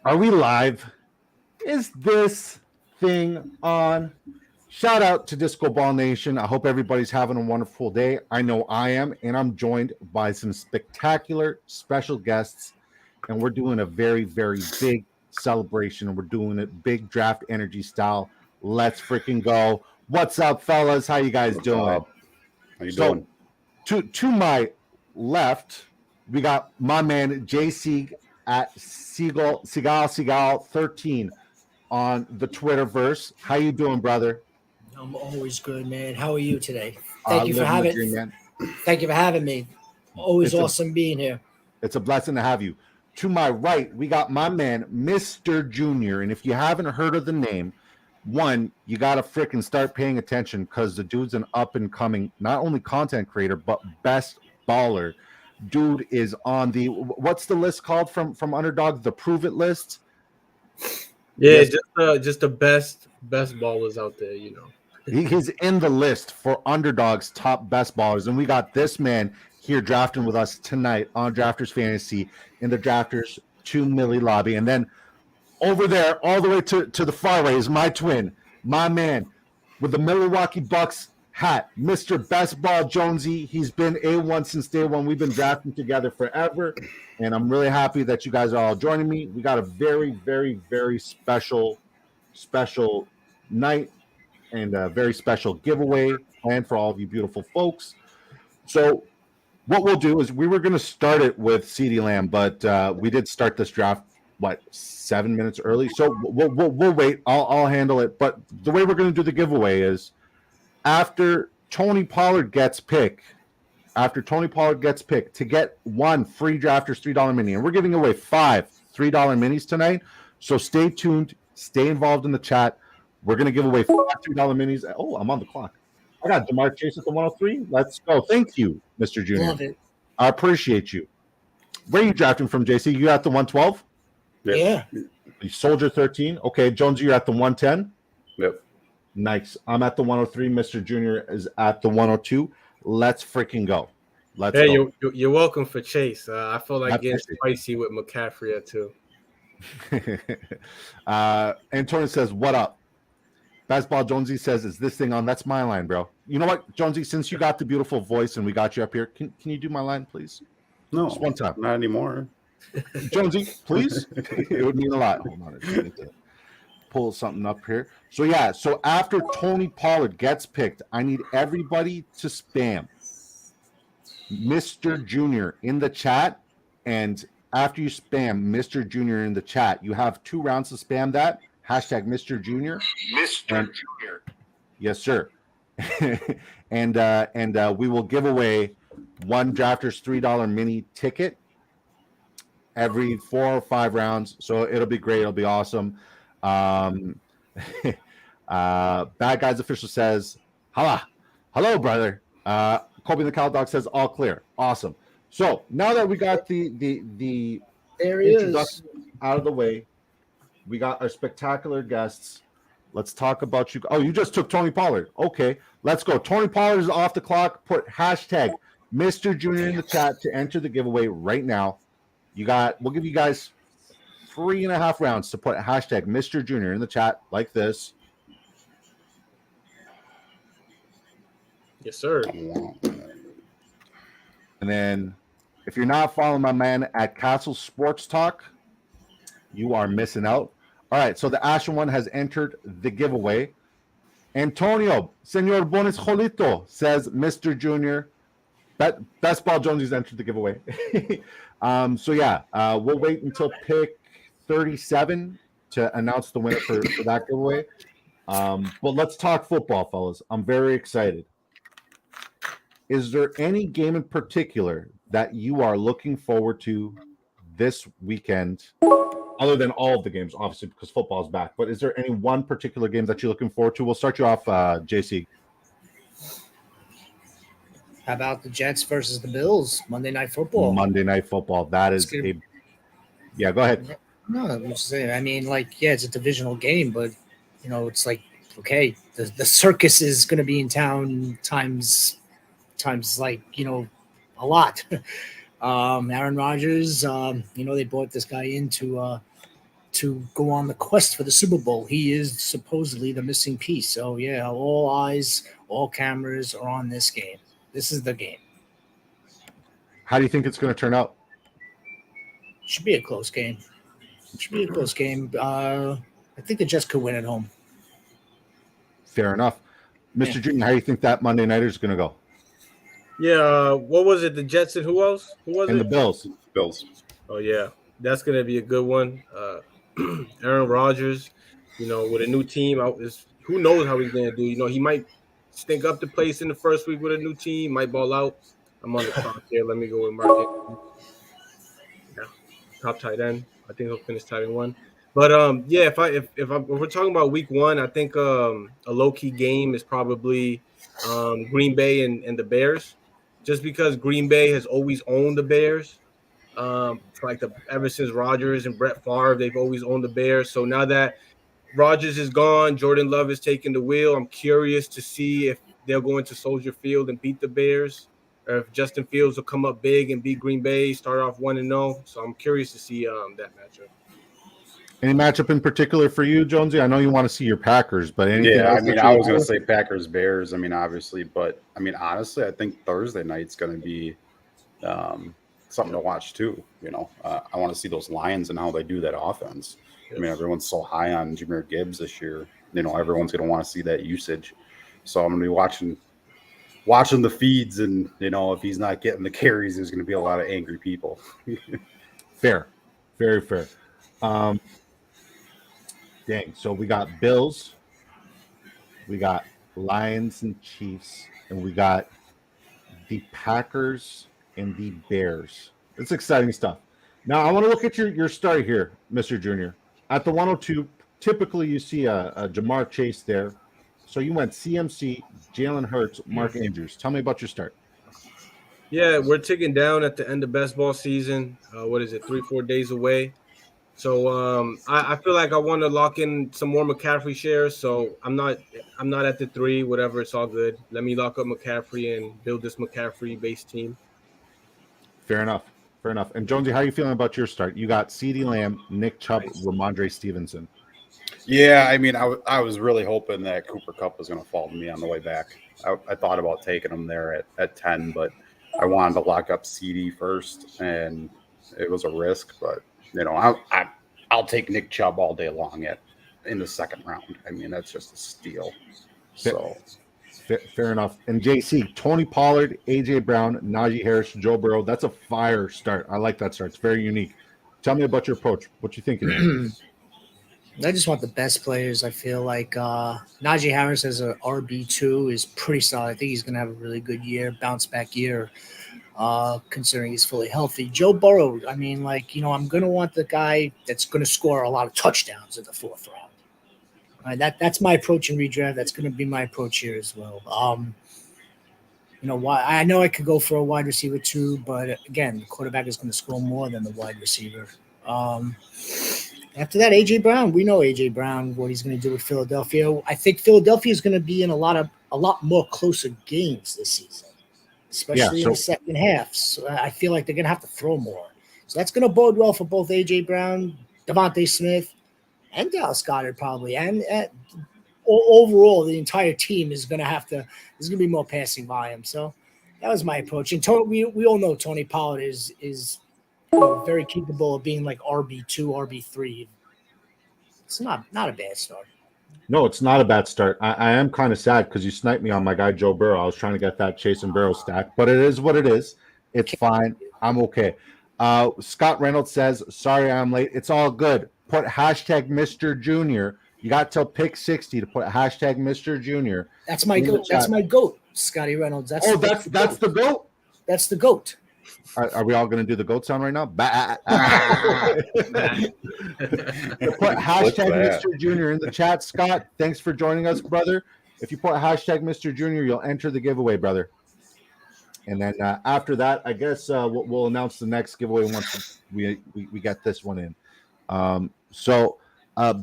Are we live? Is this thing on? Shout out to Disco Ball Nation. I hope everybody's having a wonderful day. I know I am, and I'm joined by some spectacular special guests, and we're doing a very, very big celebration. We're doing it big draft energy style. Let's freaking go. What's up, fellas? How you guys doing? How you doing? To my left, we got my man Jsieg at Seagal 13 on the Twitterverse. How you doing, brother? I'm always good, man. How are you today? Thank you for having me. Always awesome being here. It's a blessing to have you. To my right, we got my man Mr.Junior, and if you haven't heard of the name, one, you got to freaking start paying attention because the dude's an up and coming, not only content creator, but best baller. Dude is on the, what's the list called from Underdog? The Prove It list? Yeah, yes. just the best ballers out there, you know. He's in the list for Underdog's top best ballers. And we got this man here drafting with us tonight on Drafters Fantasy in the Drafters 2 Milli lobby. And then over there, all the way to the far way, is my twin, my man, with the Milwaukee Bucks hat, Mr.Bestballjonesy. He's been A1 since day one. We've been drafting together forever, and I'm really happy that you guys are all joining me. We got a very, very, very special night and a very special giveaway planned for all of you beautiful folks. So what we'll do is we were going to start it with CeeDee Lamb, but we did start this draft 7 minutes early, so we'll wait. I'll handle it. But the way we're going to do the giveaway is after Tony Pollard gets picked, to get one free Drafters $3 mini, and we're giving away 5 $3 minis tonight. So stay tuned, stay involved in the chat. We're going to give away 5 $3 minis. Oh, I'm on the clock. I got DeMar Chase at the 103. Let's go. Thank you, Mr. Junior. Love it. I appreciate you. Where are you drafting from, JC? You at the 112? Yeah. Soldier 13. Okay, Jones, you're at the 110? Yep. Nice. I'm at the 103. Mr. Junior is at the 102. Let's freaking go. Let's go. You're welcome for Chase. I feel like getting spicy with McCaffrey too. Antonio says, what up? Basketball Jonesy says, is this thing on? That's my line, bro. You know what, Jonesy, since you got the beautiful voice and we got you up here, can you do my line, please? No. Just one time. Not anymore. Jonesy, please. It would mean a lot. Hold on. I need to pull something up here. So after Tony Pollard gets picked, I need everybody to spam Mr. Junior in the chat. And after you spam Mr. Junior in the chat, you have 2 rounds to spam that. Hashtag Mr. Junior. Junior. Yes, sir. and we will give away one Drafters $3 mini ticket every 4 or 5 rounds. So it'll be great. It'll be awesome. Bad Guys Official says, hello, brother. Kobe the Cow Dog says, all clear. Awesome. So now that we got the there he introduction out of the way, we got our spectacular guests. Let's talk about you. Oh, you just took Tony Pollard. Okay, let's go. Tony Pollard is off the clock. Put hashtag Mr. Junior in the chat to enter the giveaway right now. We'll give you guys 3.5 rounds to put hashtag Mr. Junior in the chat like this. Yes, sir. And then if you're not following my man at Castle Sports Talk, you are missing out. All right, so the Ashen one has entered the giveaway. Antonio, Senor Bonis Jolito, says Mr. Junior. Best Ball Jonesy's entered the giveaway. We'll wait until pick 37 to announce the winner for that giveaway. But let's talk football, fellas. I'm very excited. Is there any game in particular that you are looking forward to this weekend, other than all of the games, obviously, because football is back? But is there any one particular game that you're looking forward to? We'll start you off, JC. How about the Jets versus the Bills? Monday Night Football. Monday Night Football. That is Yeah, go ahead. No, I'm just saying. I mean, it's a divisional game, but, it's like, okay, the circus is going to be in town times a lot. Aaron Rodgers, they brought this guy in to to go on the quest for the Super Bowl. He is supposedly the missing piece. So yeah, all eyes, all cameras are on this game. This is the game. How do you think it's going to turn out? Should be a close game. Should be a close game. I think the Jets could win at home. Fair enough. Mr. Junior, how do you think that Monday nighter is going to go? Yeah, what was it? The Jets and who else? Who was And it? the Bills. Bills. Oh yeah, that's gonna be a good one. Aaron Rodgers, with a new team, who knows how he's gonna do? He might stink up the place in the first week with a new team, might ball out. I'm on the clock here. Let me go with Mark. Yeah, top tight end. I think he'll finish tight end 1. But yeah, if we're talking about week 1, I think a low key game is probably Green Bay and the Bears, just because Green Bay has always owned the Bears. Ever since Rodgers and Brett Favre, they've always owned the Bears. So now that Rodgers is gone, Jordan Love is taking the wheel. I'm curious to see if they'll go into Soldier Field and beat the Bears, or if Justin Fields will come up big and beat Green Bay, start off 1-0. So I'm curious to see that matchup. Any matchup in particular for you, Jonesy? I know you want to see your Packers, but anything else I was going to say Packers, Bears. Obviously, but honestly, I think Thursday night's going to be something to watch too. I want to see those Lions and how they do that offense. Yes. Everyone's so high on Jahmyr Gibbs this year. Everyone's going to want to see that usage. So I'm going to be watching the feeds, and if he's not getting the carries, there's going to be a lot of angry people. Fair, very fair. Dang. So we got Bills, we got Lions and Chiefs, and we got the Packers and the Bears. It's exciting stuff. Now I want to look at your start here, Mr. Junior. At the 102, typically you see a Jamar Chase there. So you went CMC, Jalen Hurts, Mark Andrews. Tell me about your start. Yeah, we're ticking down at the end of best ball season. What is it, 3-4 days away? So I feel like I want to lock in some more McCaffrey shares. So I'm not at the 3, whatever. It's all good. Let me lock up McCaffrey and build this McCaffrey-based team. Fair enough. And Jonesy, how are you feeling about your start? You got CeeDee Lamb, Nick Chubb, Ramondre Stevenson. Yeah, I was really hoping that Cooper Kupp was going to fall to me on the way back. I thought about taking him there at 10, but I wanted to lock up CD first, and it was a risk. But I'll take Nick Chubb all day long in the second round. That's just a steal. So fair enough. And Jsieg, Tony Pollard, AJ Brown, Najee Harris, Joe Burrow. That's a fire start. I like that start. It's very unique. Tell me about your approach. What you thinking? I just want the best players. I feel like Najee Harris as a RB2 is pretty solid. I think he's going to have a really good year, bounce back year, considering he's fully healthy. Joe Burrow, I'm going to want the guy that's going to score a lot of touchdowns in the 4th round. All right, that's my approach in redraft. That's going to be my approach here as well. I know I could go for a wide receiver too, but again, the quarterback is going to score more than the wide receiver. After that, A.J. Brown. We know A.J. Brown, what he's going to do with Philadelphia. I think Philadelphia is going to be in a lot more closer games this season, especially in the second half. So I feel like they're going to have to throw more. So that's going to bode well for both A.J. Brown, Devontae Smith, and Dallas Goedert probably. And overall, the entire team is going to have to – there's going to be more passing volume. So that was my approach. And we all know Tony Pollard is very capable of being like RB2, RB3. It's not a bad start. No, it's not a bad start. I am kind of sad because you sniped me on my guy Joe Burrow. I was trying to get that Chase and Burrow stack, but it is what it is. It's fine. I'm okay. Scott Reynolds says, sorry I'm late. It's all good. Put hashtag Mr. Junior. You got till pick 60 to put hashtag Mr. Junior. That's my goat. That's my goat, Scotty Reynolds. That's the goat. That's the goat. Are we all going to do the goat sound right now? Put hashtag Mr. Junior in the chat. Scott, thanks for joining us, brother. If you put hashtag Mr. Junior, you'll enter the giveaway, brother. And then after that, I guess we'll announce the next giveaway once we get this one in. So,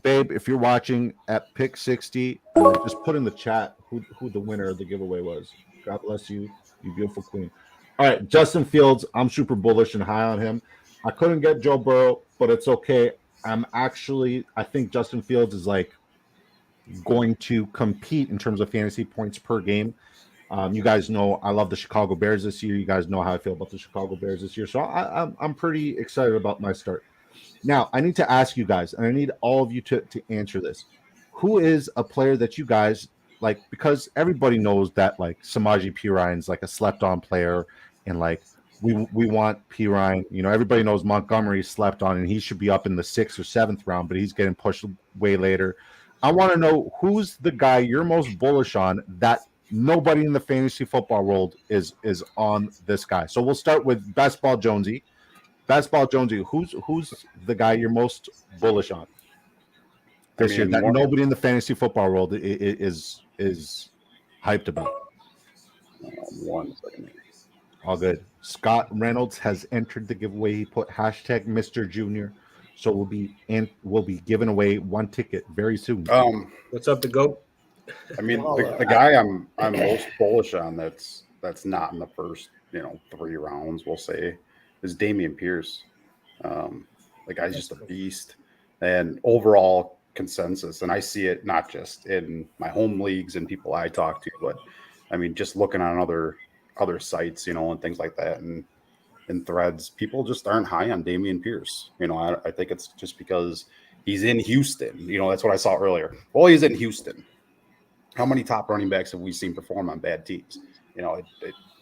babe, if you're watching at pick 60, just put in the chat who the winner of the giveaway was. God bless you, you beautiful queen. All right, Justin Fields, I'm super bullish and high on him. I couldn't get Joe Burrow, but it's okay. I think Justin Fields is like going to compete in terms of fantasy points per game. You guys know I love the Chicago Bears this year. You guys know how I feel about the Chicago Bears this year. So I'm pretty excited about my start. Now, I need to ask you guys, and I need all of you to answer this. Who is a player that you guys like? Because everybody knows that like Samaje Perine's like a slept-on player, and like we want Perine. You know, everybody knows Montgomery slept on, and he should be up in the 6th or 7th round, but he's getting pushed way later. I want to know who's the guy you're most bullish on that nobody in the fantasy football world is on this guy. So we'll start with Best Ball Jonesy. Best Ball Jonesy, who's the guy you're most bullish on this year that nobody in the fantasy football world is hyped about? 1 second. All good. Scott Reynolds has entered the giveaway. He put hashtag Mr.Junior. So we'll be giving away 1 ticket very soon. What's up, the GOAT? I mean, the guy I'm most bullish on that's not in the first 3 rounds, we'll say, is Dameon Pierce. The guy's just a beast, and overall consensus, and I see it not just in my home leagues and people I talk to, but I mean just looking on other sites, and things like that, and in threads, people just aren't high on Dameon Pierce. I think it's just because he's in Houston. That's what I saw earlier. Well, he's in Houston. How many top running backs have we seen perform on bad teams?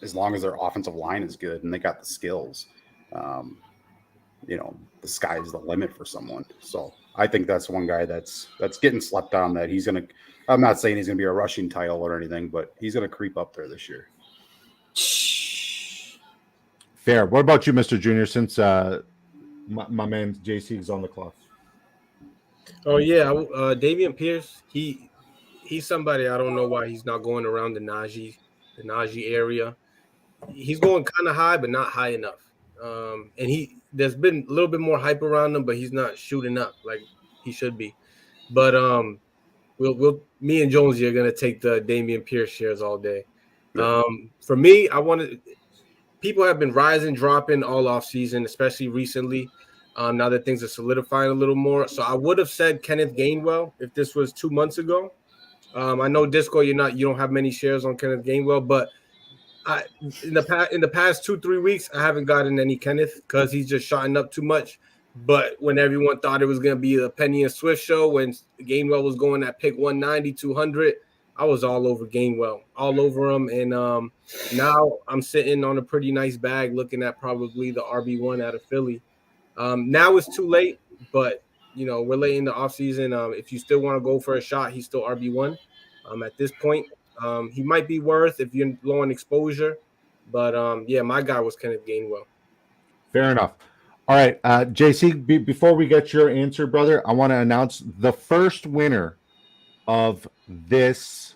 As long as their offensive line is good and they got the skills, the sky is the limit for someone. So I think that's one guy that's getting slept on. That he's gonna. I'm not saying he's gonna be a rushing title or anything, but he's gonna creep up there this year. Fair. What about you, Mr. Junior? Since my man Jsieg is on the clock. Oh yeah, Dameon Pierce. He's somebody I don't know why he's not going around the Najee area. He's going kind of high, but not high enough. And there's been a little bit more hype around him, but he's not shooting up like he should be. But me and Jonesy are gonna take the Dameon Pierce shares all day. For me, people have been rising, dropping all off season, especially recently. Now that things are solidifying a little more, so I would have said Kenneth Gainwell if this was 2 months ago. I know Disco, you don't have many shares on Kenneth Gainwell, but in the past 2-3 weeks, I haven't gotten any Kenneth because he's just shotting up too much. But when everyone thought it was going to be a Penny and Swift show, when Gainwell was going at pick 190, 200, I was all over Gainwell, all over him. And now I'm sitting on a pretty nice bag looking at probably the RB1 out of Philly. Now it's too late, but we're late in the offseason. If you still want to go for a shot, he's still RB1 at this point. He might be worth if you're low on exposure, but my guy was Kenneth Gainwell. Fair enough. All right, JC, before we get your answer, brother, I want to announce the first winner of this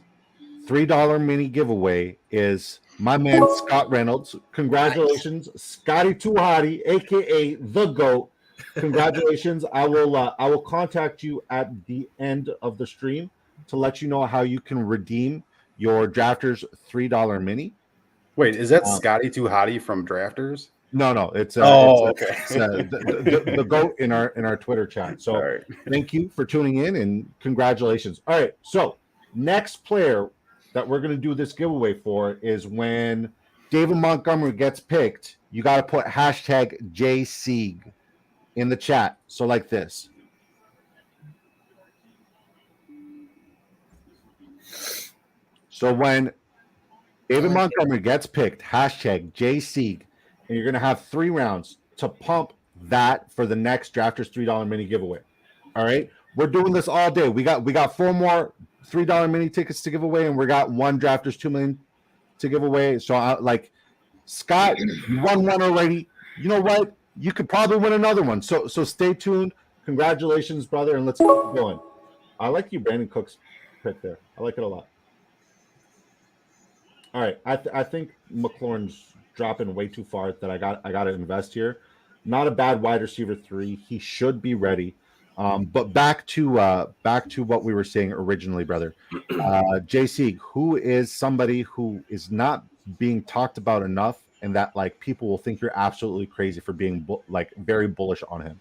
$3 mini giveaway is my man Scott Reynolds. Congratulations, Scotty Tuhati, aka the GOAT. Congratulations. I will contact you at the end of the stream to let you know how you can redeem your Drafters $3 mini. Wait, is that Scotty Tuhati from Drafters? No, it's okay. It's, the GOAT in our Twitter chat. So right. Thank you for tuning in and congratulations. All right, so next player that we're going to do this giveaway for is when David Montgomery gets picked. You got to put hashtag Jsieg in the chat. So like this. So when David Montgomery gets picked, hashtag Jsieg, and you're going to have 3 rounds to pump that for the next Drafters $3 mini giveaway. All right, we're doing this all day. We got 4 more $3 mini tickets to give away, and we got 1 Drafters $2 million to give away. So Scott, you won 1 already. You know what? You could probably win another one. So stay tuned. Congratulations, brother, and let's keep going. I like you, Brandon Cook's pick there. I like it a lot. All right, I think McLaurin's dropping way too far that I got to invest here. Not a bad wide receiver 3. He should be ready. But back to what we were saying originally, brother. Jsieg, who is somebody who is not being talked about enough, and that people will think you're absolutely crazy for being very bullish on him.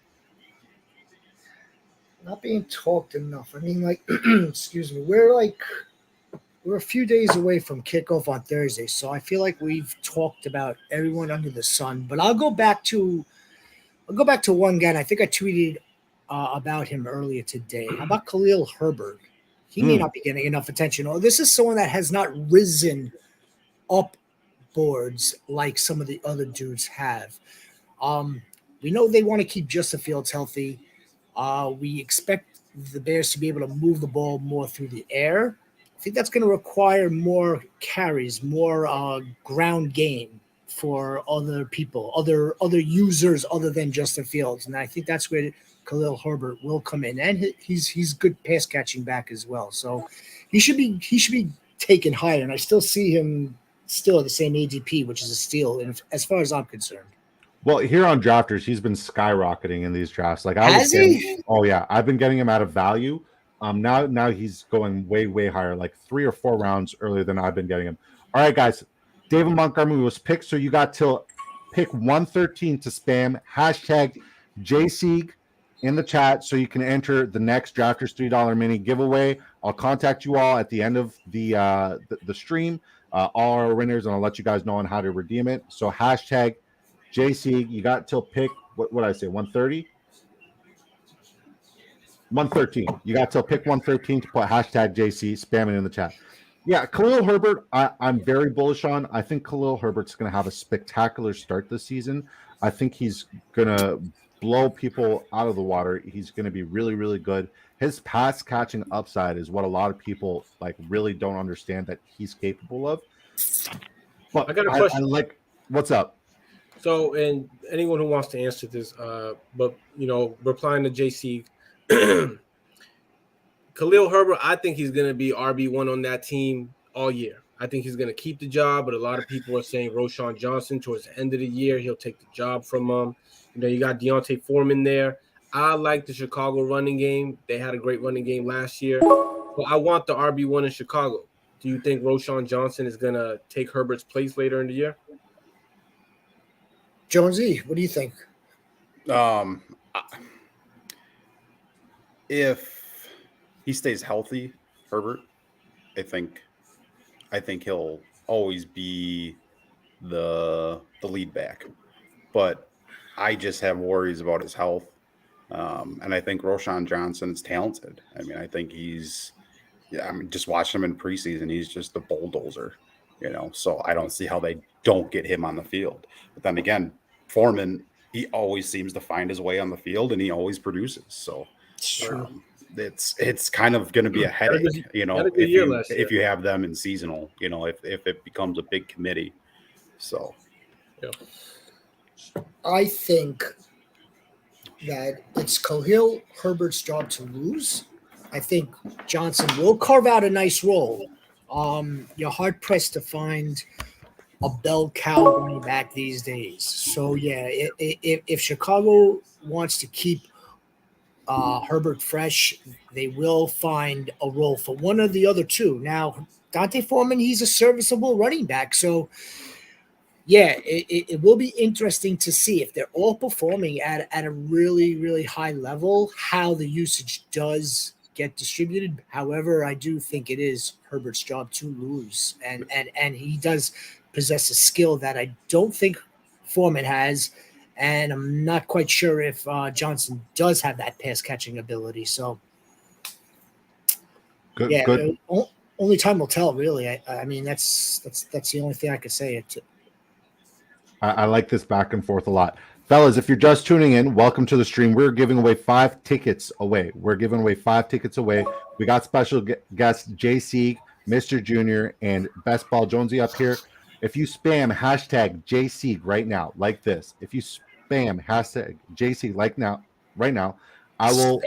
not being talked enough. I mean, like, excuse me, we're a few days away from kickoff on Thursday, so I feel like we've talked about everyone under the sun. But I'll go back to one guy. And I think I tweeted about him earlier today. How about Khalil Herbert? He may not be getting enough attention. Oh, this is someone that has not risen up boards like some of the other dudes have. We know they want to keep Justin Fields healthy. We expect the Bears to be able to move the ball more through the air. I think that's going to require more carries, more ground game for other people, other users other than Justin Fields, and I think that's where Khalil Herbert will come in, and he's good pass catching back as well. So he should be taken higher, and I still see him still at the same ADP, which is a steal, as far as I'm concerned. Well, here on Drafters, he's been skyrocketing in these drafts. Like Has he? Oh yeah, I've been getting him out of value. Now he's going way higher, like 3 or 4 rounds earlier than I've been getting him. All right, guys. David Montgomery was picked, so you got till pick 113 to spam hashtag Jsieg in the chat, so you can enter the next Drafters $3 mini giveaway. I'll contact you all at the end of the stream, all our winners, and I'll let you guys know on how to redeem it. So hashtag Jsieg, you got till pick what did I say? 130? 113. You got till pick 113 to put hashtag JC, spam it in the chat. Yeah, Khalil Herbert, I'm very bullish on. I think Khalil Herbert's going to have a spectacular start this season. I think he's going to blow people out of the water. He's going to be really good. His pass catching upside is what a lot of people like really don't understand that he's capable of. But I got a question. What's up? So, and anyone who wants to answer this, but replying to JC, Khalil Herbert, I think he's going to be RB1 on that team all year. I think he's going to keep the job, but a lot of people are saying Roschon Johnson towards the end of the year, he'll take the job from him. You got Deontay Foreman there. I like the Chicago running game. They had a great running game last year. So I want the RB1 in Chicago. Do you think Roschon Johnson is going to take Herbert's place later in the year? Jonesy, what do you think? If he stays healthy, Herbert, I think he'll always be the lead back. But I just have worries about his health. And I think Roschon Johnson is talented. I mean, I think just watching him in preseason, he's just a bulldozer, so I don't see how they don't get him on the field. But then again, Foreman, he always seems to find his way on the field and he always produces. So it's kind of going to be a headache, if you have them in seasonal, if it becomes a big committee. So, yeah. I think that it's Khalil Herbert's job to lose. I think Johnson will carve out a nice role. You're hard pressed to find a bell cow running back these days. So yeah, if Chicago wants to keep Herbert fresh, they will find a role for one of the other two. Now, Dante Foreman, he's a serviceable running back. So yeah, it will be interesting to see if they're all performing at a really high level, how the usage does get distributed. However, I do think it is Herbert's job to lose, and he does possess a skill that I don't think Foreman has, and I'm not quite sure if Johnson does have that pass catching ability. So, good. Only time will tell, really. I mean, that's the only thing I could say. I like this back and forth a lot. Fellas, if you're just tuning in, welcome to the stream. We're giving away 5 tickets away. We got special guests Jsieg, Mr.Junior, and Best Ball Jonesy up here. If you spam hashtag Jsieg right now, like this, if you spam hashtag Jsieg right now, I will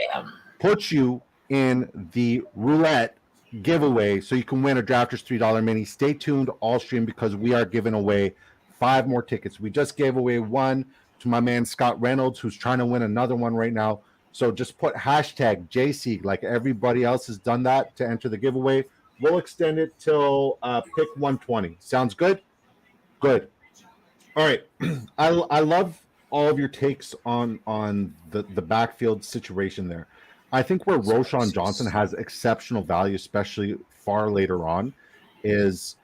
put you in the roulette giveaway so you can win a Drafters $3 mini. Stay tuned all stream because we are giving away 5 more tickets. We just gave away one to my man Scott Reynolds, who's trying to win another one right now. So just put hashtag Jsieg like everybody else has done that to enter the giveaway. We'll extend it till pick 120. Sounds good? Good. All right. I love all of your takes on the backfield situation there. I think where Roschon Johnson has exceptional value, especially far later on, is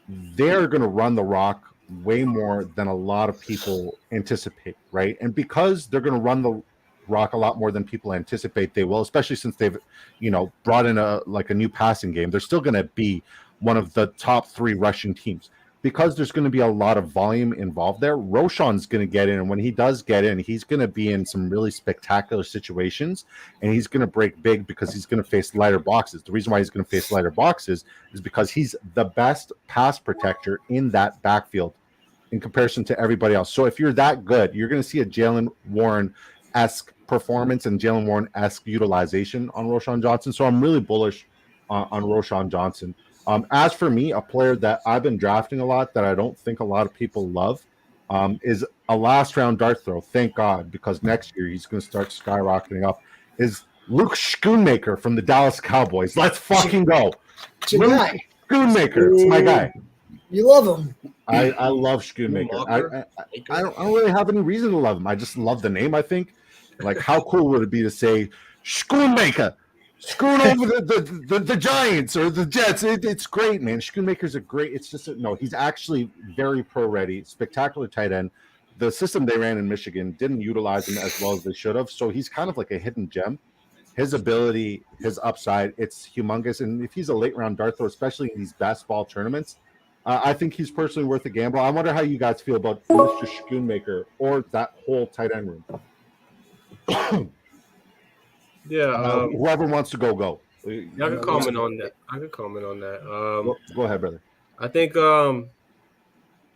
they're going to run the rock way more than a lot of people anticipate, right? And because they're going to run the rock a lot more than people anticipate they will, especially since they've, brought in a new passing game, they're still going to be one of the top 3 rushing teams. Because there's going to be a lot of volume involved there, Roschon's going to get in, and when he does get in, he's going to be in some really spectacular situations, and he's going to break big because he's going to face lighter boxes. The reason why he's going to face lighter boxes is because he's the best pass protector in that backfield in comparison to everybody else. So if you're that good, you're going to see a Jalen Warren-esque performance and Jalen Warren-esque utilization on Roschon Johnson. So I'm really bullish on Roschon Johnson. As for me, a player that I've been drafting a lot that I don't think a lot of people love is a last round dart throw. Thank God, because next year he's going to start skyrocketing up. Is Luke Schoonmaker from the Dallas Cowboys. Let's fucking go. Luke Schoonmaker. It's my guy. You love him. I love Schoonmaker. I don't really have any reason to love him. I just love the name, I think. Like, how cool would it be to say Schoonmaker? Screwing over the Giants or the Jets. It's great, man. Schoonmaker's he's actually very pro ready, spectacular tight end. The system they ran in Michigan didn't utilize him as well as they should have. So he's kind of like a hidden gem. His ability, his upside, it's humongous. And if he's a late round dart throw, especially in these best ball tournaments, I think he's personally worth a gamble. I wonder how you guys feel about Mr. Schoonmaker or that whole tight end room. Yeah. Whoever wants to go. I can comment on that. Go ahead, brother. I think I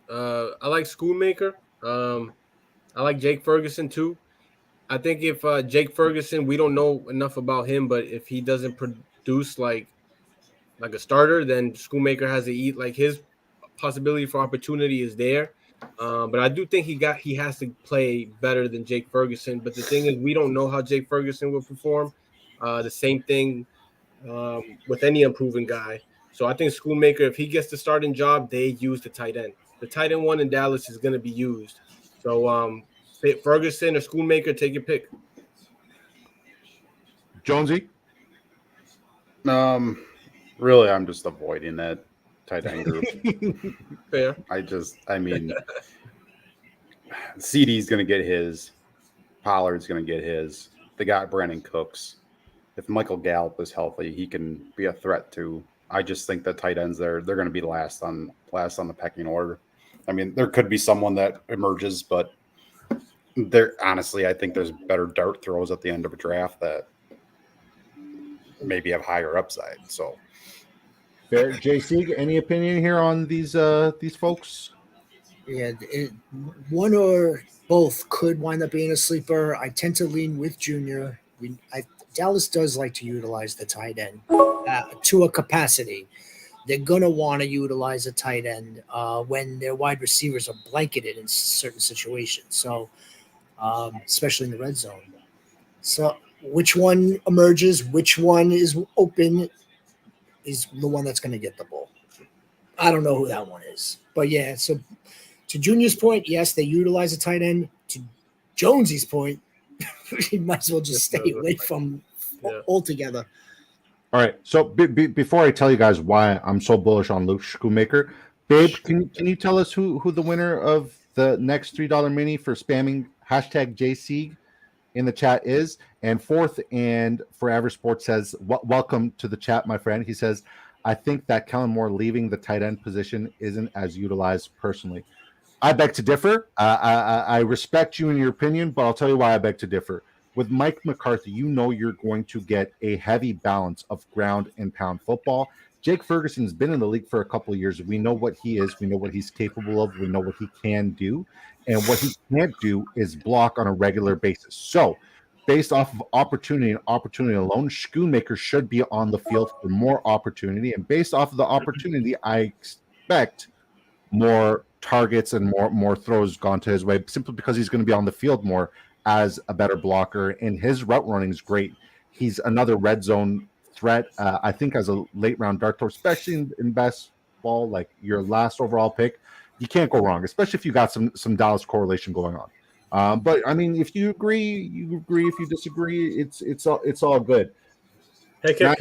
like Schoonmaker. I like Jake Ferguson too. I think if Jake Ferguson, we don't know enough about him, but if he doesn't produce like a starter, then Schoonmaker has to eat. Like, his possibility for opportunity is there. But I do think he has to play better than Jake Ferguson. But the thing is, we don't know how Jake Ferguson will perform. The same thing with any improving guy. So I think Schoonmaker, if he gets the starting job, they use the tight end. The tight end one in Dallas is going to be used. So Ferguson or Schoonmaker, take your pick. Jonesy? Really, I'm just avoiding that tight end group. Fair. CD's going to get his. Pollard's going to get his. They got Brandon Cooks. If Michael Gallup is healthy, he can be a threat too. I just think the tight ends they're going to be last on the pecking order. I mean, there could be someone that emerges, but I think there's better dart throws at the end of a draft that maybe have higher upside. So, fair. Jsieg, any opinion here on these folks? Yeah, one or both could wind up being a sleeper. I tend to lean with Junior. Dallas does like to utilize the tight end to a capacity. They're going to want to utilize a tight end when their wide receivers are blanketed in certain situations. So, especially in the red zone. So, which one emerges, which one is open, is the one that's going to get the ball. I don't know who that one is. But, yeah, so to Junior's point, yes, they utilize a tight end. To Jonesy's point, he might as well just stay away from altogether. All right. So before I tell you guys why I'm so bullish on Luke Schoonmaker, Babe, can you tell us who the winner of the next $3 mini for spamming #Jsieg in the chat is? And fourth, and Forever Sports says, welcome to the chat, my friend. He says, I think that Kellen Moore leaving the tight end position isn't as utilized personally. I beg to differ. I respect you and your opinion, but I'll tell you why I beg to differ. With Mike McCarthy, you're going to get a heavy balance of ground and pound football. Jake Ferguson's been in the league for a couple of years. We know what he is. We know what he's capable of. We know what he can do. And what he can't do is block on a regular basis. So, based off of opportunity and opportunity alone, Schoonmaker should be on the field for more opportunity. And based off of the opportunity, I expect more targets and more throws gone to his way, simply because he's going to be on the field more as a better blocker, and his route running is great. He's another red zone threat. I think as a late round dart throw, especially in best ball, like your last overall pick, you can't go wrong, especially if you got some Dallas correlation going on. But I mean, if you agree, you agree. If you disagree, it's all good. Hey, Now,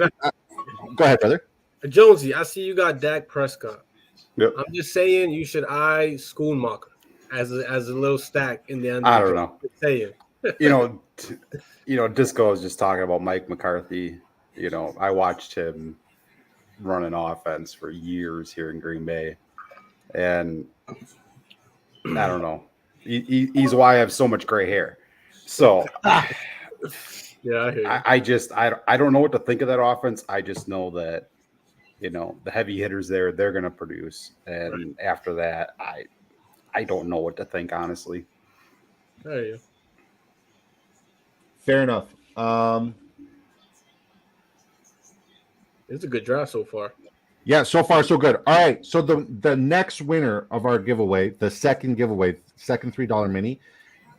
go ahead, brother. Jonesy, I see you got Dak Prescott. Yep. I'm just saying you should eye Schoonmaker as a little stack in the end. I don't know. Just saying. Disco was just talking about Mike McCarthy. I watched him run an offense for years here in Green Bay, and I don't know. He's why I have so much gray hair. So yeah, I hear you. I don't know what to think of that offense. I just know that the heavy hitters there, they're going to produce, and after that, I don't know what to think, honestly. I hear you. Fair enough. It's a good draft so far. Yeah, so far so good. All right, so the next winner of our giveaway, the second $3 mini,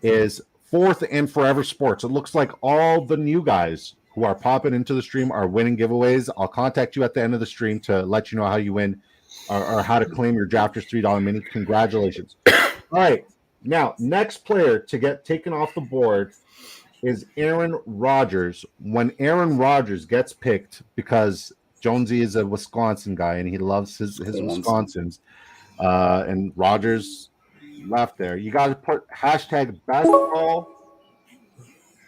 is Fourth and Forever Sports. It looks like all the new guys who are popping into the stream are winning giveaways. I'll contact you at the end of the stream to let you know how you win or how to claim your Drafters $3 mini. Congratulations. All right, now next player to get taken off the board is Aaron Rodgers. When Aaron Rodgers gets picked, because Jonesy is a Wisconsin guy and he loves his Wisconsins, and Rodgers left there. You got to put hashtag basketball.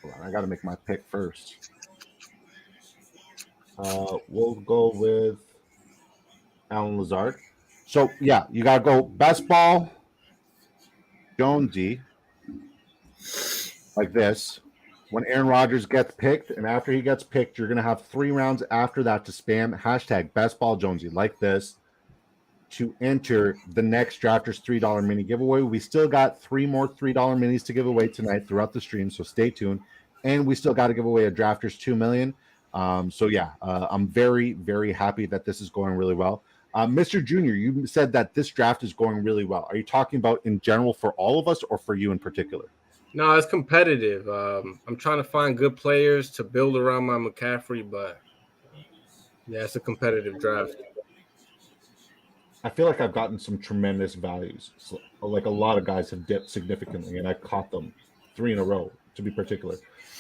Hold on, I got to make my pick first. We'll go with Alan Lazard. So yeah, you got to go best ball Jonesy like this. When Aaron Rodgers gets picked, and after he gets picked, you're going to have 3 rounds after that to spam hashtag BestBallJonesy like this to enter the next Drafters $3 mini giveaway. We still got 3 more $3 minis to give away tonight throughout the stream, so stay tuned. And we still got to give away a Drafters $2 million. I'm very, very happy that this is going really well. Mr. Junior, you said that this draft is going really well. Are you talking about in general for all of us or for you in particular? No, it's competitive. I'm trying to find good players to build around my McCaffrey, but yeah, it's a competitive draft. I feel like I've gotten some tremendous values. So, like a lot of guys have dipped significantly, and I caught them 3 in a row, to be particular.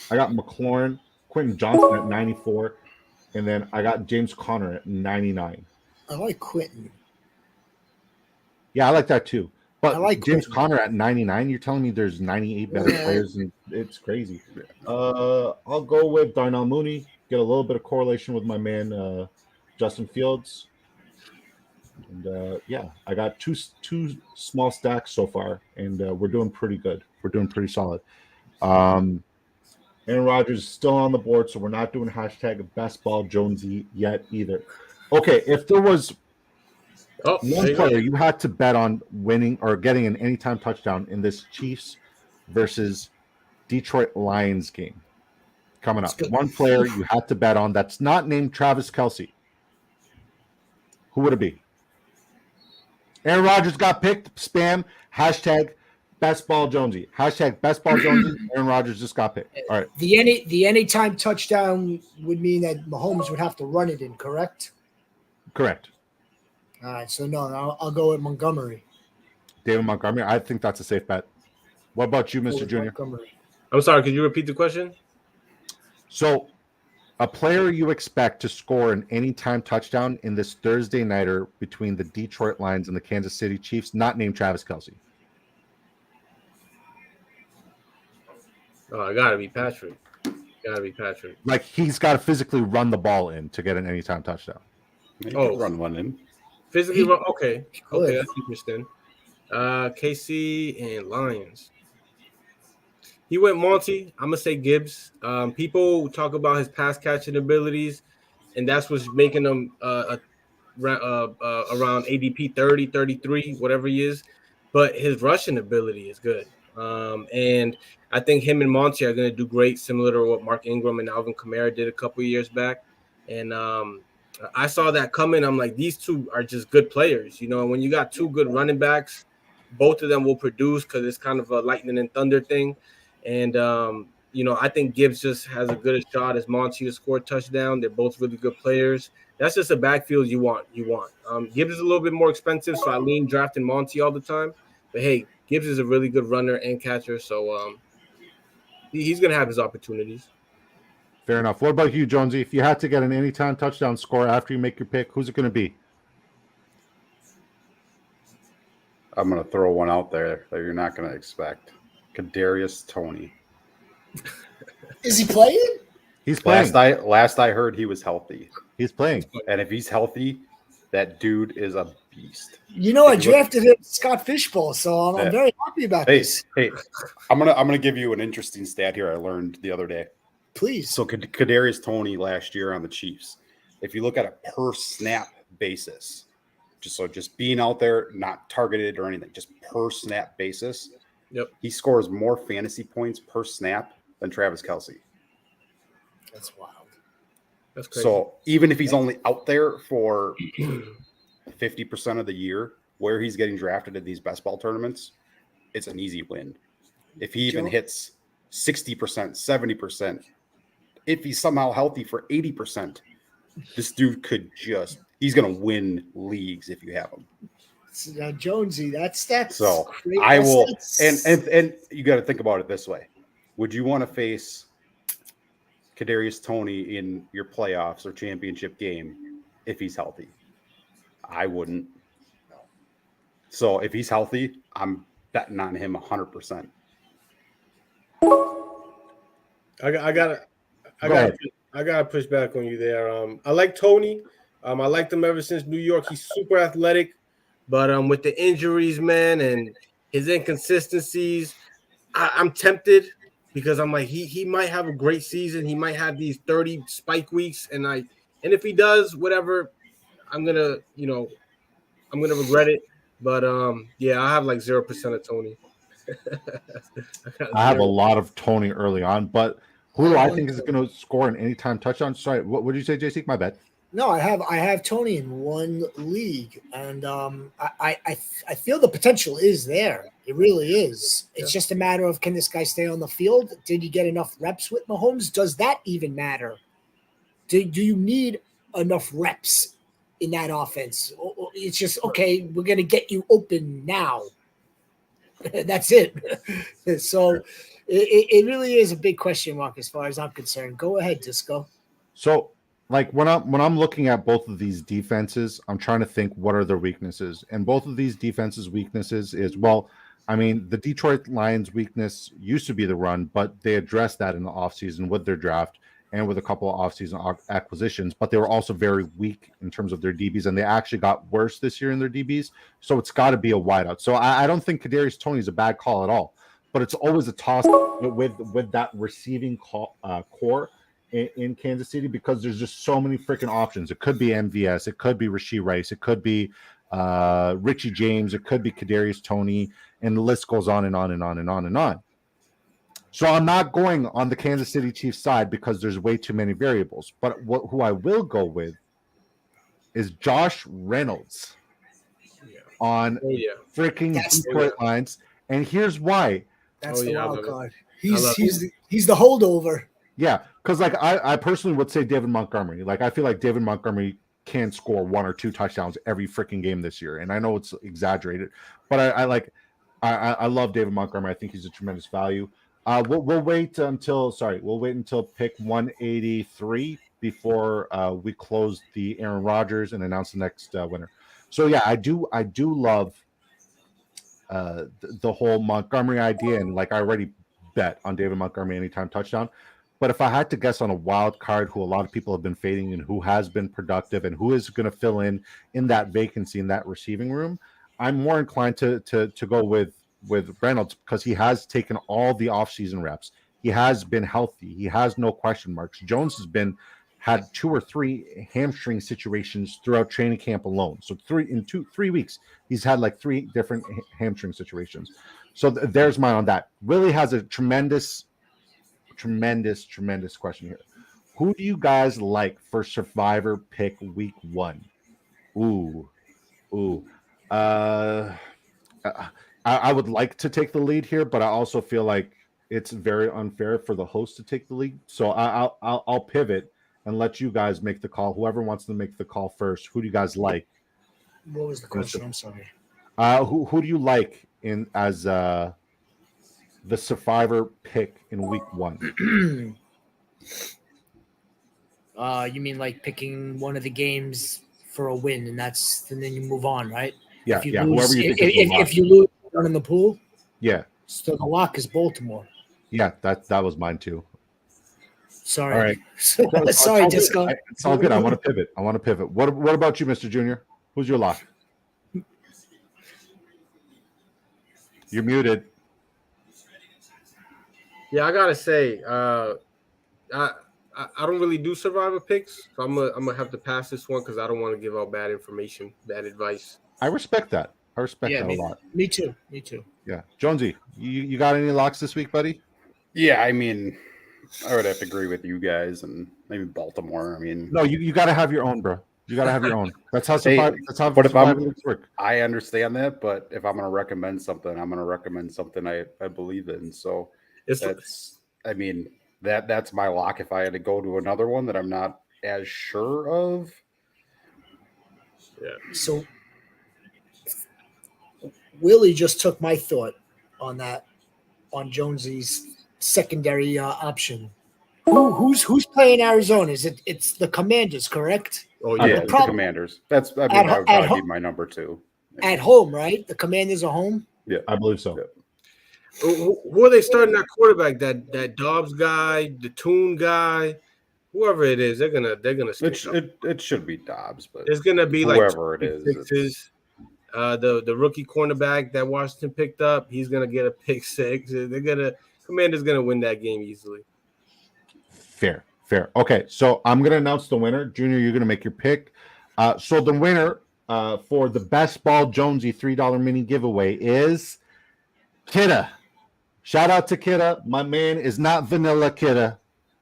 I got McLaurin, Quentin Johnson at 94, and then I got James Conner at 99. I like Quentin. Yeah, I like that too. But I like James Quentin. Conner at 99, you're telling me there's 98 better players, and it's crazy. I'll go with Darnell Mooney, get a little bit of correlation with my man Justin Fields. And I got two small stacks so far, and we're doing pretty good. We're doing pretty solid. Aaron Rodgers is still on the board, so we're not doing hashtag BestBallJonesy yet either. Okay, if there was one player you had to bet on winning or getting an anytime touchdown in this Chiefs versus Detroit Lions game coming up, one player you had to bet on that's not named Travis Kelce, who would it be? Aaron Rodgers got picked. Spam hashtag BestBallJonesy. Hashtag BestBallJonesy. Aaron Rodgers just got picked. All right. The anytime touchdown would mean that Mahomes would have to run it in, correct? Correct. All right. So no, I'll go with Montgomery. David Montgomery. I think that's a safe bet. What about you, Mr. Junior? Montgomery. I'm sorry. Could you repeat the question? So, a player you expect to score an anytime touchdown in this Thursday nighter between the Detroit Lions and the Kansas City Chiefs, not named Travis Kelce. Oh, I gotta be Patrick. Like he's got to physically run the ball in to get an anytime touchdown. He could run one in. Physically run. Okay, that's interesting. KC and Lions. He went Monty. I'm gonna say Gibbs. People talk about his pass catching abilities, and that's what's making him around ADP 30, 33, whatever he is. But his rushing ability is good. And I think him and Monty are going to do great, similar to what Mark Ingram and Alvin Kamara did a couple of years back. And I saw that coming. I'm like, these two are just good players. You know, when you got 2 good running backs, both of them will produce because it's kind of a lightning and thunder thing. And, I think Gibbs just has a good shot as Monty to score a touchdown. They're both really good players. That's just a backfield you want. Gibbs is a little bit more expensive, so I lean drafting Monty all the time. But, hey, Gibbs is a really good runner and catcher, so he's gonna have his opportunities. Fair enough. What about you, Jonesy? If you had to get an anytime touchdown score after you make your pick, who's it going to be? I'm going to throw one out there that you're not going to expect. Kadarius Toney. Is he playing? He's playing. Last I heard, he was healthy. He's playing. And if he's healthy, that dude is a beast. You know, I drafted him Scott Fishbowl, so I'm very happy about this. Hey, I'm gonna give you an interesting stat here I learned the other day. Please. So Kadarius Toney last year on the Chiefs, if you look at a per snap basis, just being out there, not targeted or anything, just per snap basis, yep, he scores more fantasy points per snap than Travis Kelce. That's wild. That's crazy. So even if he's only out there for 50% of the year, where he's getting drafted at these best ball tournaments, it's an easy win. If he even hits 60%, 70%, if he's somehow healthy for 80%, this dude could he's going to win leagues if you have him. Jonesy, that's so crazy. I will, and you got to think about it this way. Would you want to face Kadarius Toney in your playoffs or championship game if he's healthy? I wouldn't. So if he's healthy, I'm betting on him 100%. I gotta push back on you there. I like Toney. I liked him ever since New York. He's super athletic, but with the injuries, man, and his inconsistencies, I'm tempted because I'm like he might have a great season. He might have these 30 spike weeks, and if he does, whatever, I'm gonna regret it. But yeah, I have like 0% of Toney. I have a lot of Toney early on, but who do I think is going to score an anytime touchdown? Sorry, what did you say, Jsieg? My bad. No, I have Toney in one league, and I feel the potential is there. It really is. It's just a matter of, can this guy stay on the field? Did you get enough reps with Mahomes? Does that even matter? Do you need enough reps in that offense? It's just, okay, we're going to get you open now. That's it. So it really is a big question mark as far as I'm concerned. Go ahead, Disco. So, like when I'm looking at both of these defenses, I'm trying to think what are their weaknesses. And both of these defenses' weaknesses is, well, I mean, the Detroit Lions' weakness used to be the run, but they addressed that in the offseason with their draft and with a couple of offseason acquisitions. But they were also very weak in terms of their DBs, and they actually got worse this year in their DBs. So it's got to be a wideout. So I don't think Kadarius Toney is a bad call at all. But it's always a toss with that receiving core in Kansas City, because there's just so many freaking options. It could be MVS, it could be Rashee Rice, it could be Richie James, it could be Kadarius Toney, and the list goes on and on and on and on and on. So I'm not going on the Kansas City Chiefs side because there's way too many variables. But who I will go with is Josh Reynolds on freaking Detroit Lions, and here's why. That's the wild card. He's the holdover. Yeah, because like I personally would say David Montgomery. Like I feel like David Montgomery can score 1 or 2 touchdowns every freaking game this year, and I know it's exaggerated, but I love David Montgomery. I think he's a tremendous value. We'll wait until pick 183 before we close the Aaron Rodgers and announce the next winner. So yeah, I do love the whole Montgomery idea, and like I already bet on David Montgomery anytime touchdown. But if I had to guess on a wild card who a lot of people have been fading and who has been productive and who is going to fill in that vacancy in that receiving room, I'm more inclined to go with Reynolds, because he has taken all the offseason reps. He has been healthy. He has no question marks. Jones has had 2 or 3 hamstring situations throughout training camp alone. So 3 weeks, he's had like 3 different hamstring situations. So there's mine on that. Willie has a tremendous question here. Who do you guys like for Survivor pick week 1? I would like to take the lead here, but I also feel like it's very unfair for the host to take the lead. So I'll pivot and let you guys make the call. Whoever wants to make the call first. Who do you guys like? What was the question? I'm sorry. Who do you like in as the survivor pick in week 1? You mean like picking one of the games for a win, and then you move on, right? Yeah, If you yeah. lose, Whoever you think is the lock. if you lose down in the pool, Yeah, so the lock is Baltimore. yeah. That was mine too. Sorry. All right. Sorry, it's Disco. It's all good. I want to pivot. What about you, Mr. Junior? Who's your lock? You're muted. Yeah, I gotta say, I don't really do survivor picks, so I'm gonna have to pass this one because I don't want to give out bad information, bad advice. I respect that. I respect that a lot. Me too. Yeah, Jonesy, you got any locks this week, buddy? Yeah, I mean, I would have to agree with you guys and maybe Baltimore. I mean, No, you got to have your own, bro. You got to have your own. That's how Hey, survival. That's how but if I'm- survival work. I understand that, but if I'm going to recommend something, I'm going to recommend something I believe in. So that's my lock. If I had to go to another one that I'm not as sure of, Yeah. So Willie just took my thought on that, on Jonesy's secondary option. Who's playing Arizona? It's the Commanders, correct? Oh yeah, yeah, the problem- Commanders. That would at probably home- be my number 2. At home, right? The Commanders are home. I believe so. Yeah. who are they starting that quarterback? That Dobbs guy, the Toon guy, whoever it is, they're gonna stick up. It should be Dobbs, but It's gonna be whoever like it is, sixes. The rookie cornerback that Washington picked up, he's gonna get a pick 6. Commanders gonna win that game easily. Fair. Okay, so I'm gonna announce the winner. Junior, you're gonna make your pick. So the winner for the Best Ball Jonesy $3 mini giveaway is Kidda. Shout out to Kidda. My man is not vanilla, Kidda.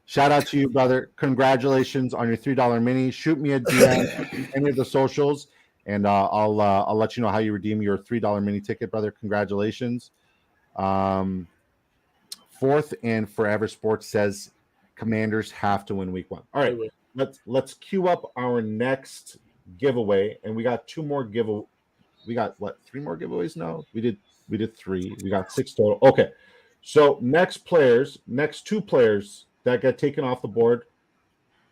Shout out to you, brother. Congratulations on your $3 mini. Shoot me a DM, any of the socials, and I'll let you know how you redeem your $3 mini ticket, brother. Congratulations. Fourth and Forever Sports says Commanders have to win week 1. All right, let's queue up our next giveaway, and we got 2 more We got 3 more giveaways now? We did 3. We got 6 total. Okay. So next 2 players that get taken off the board.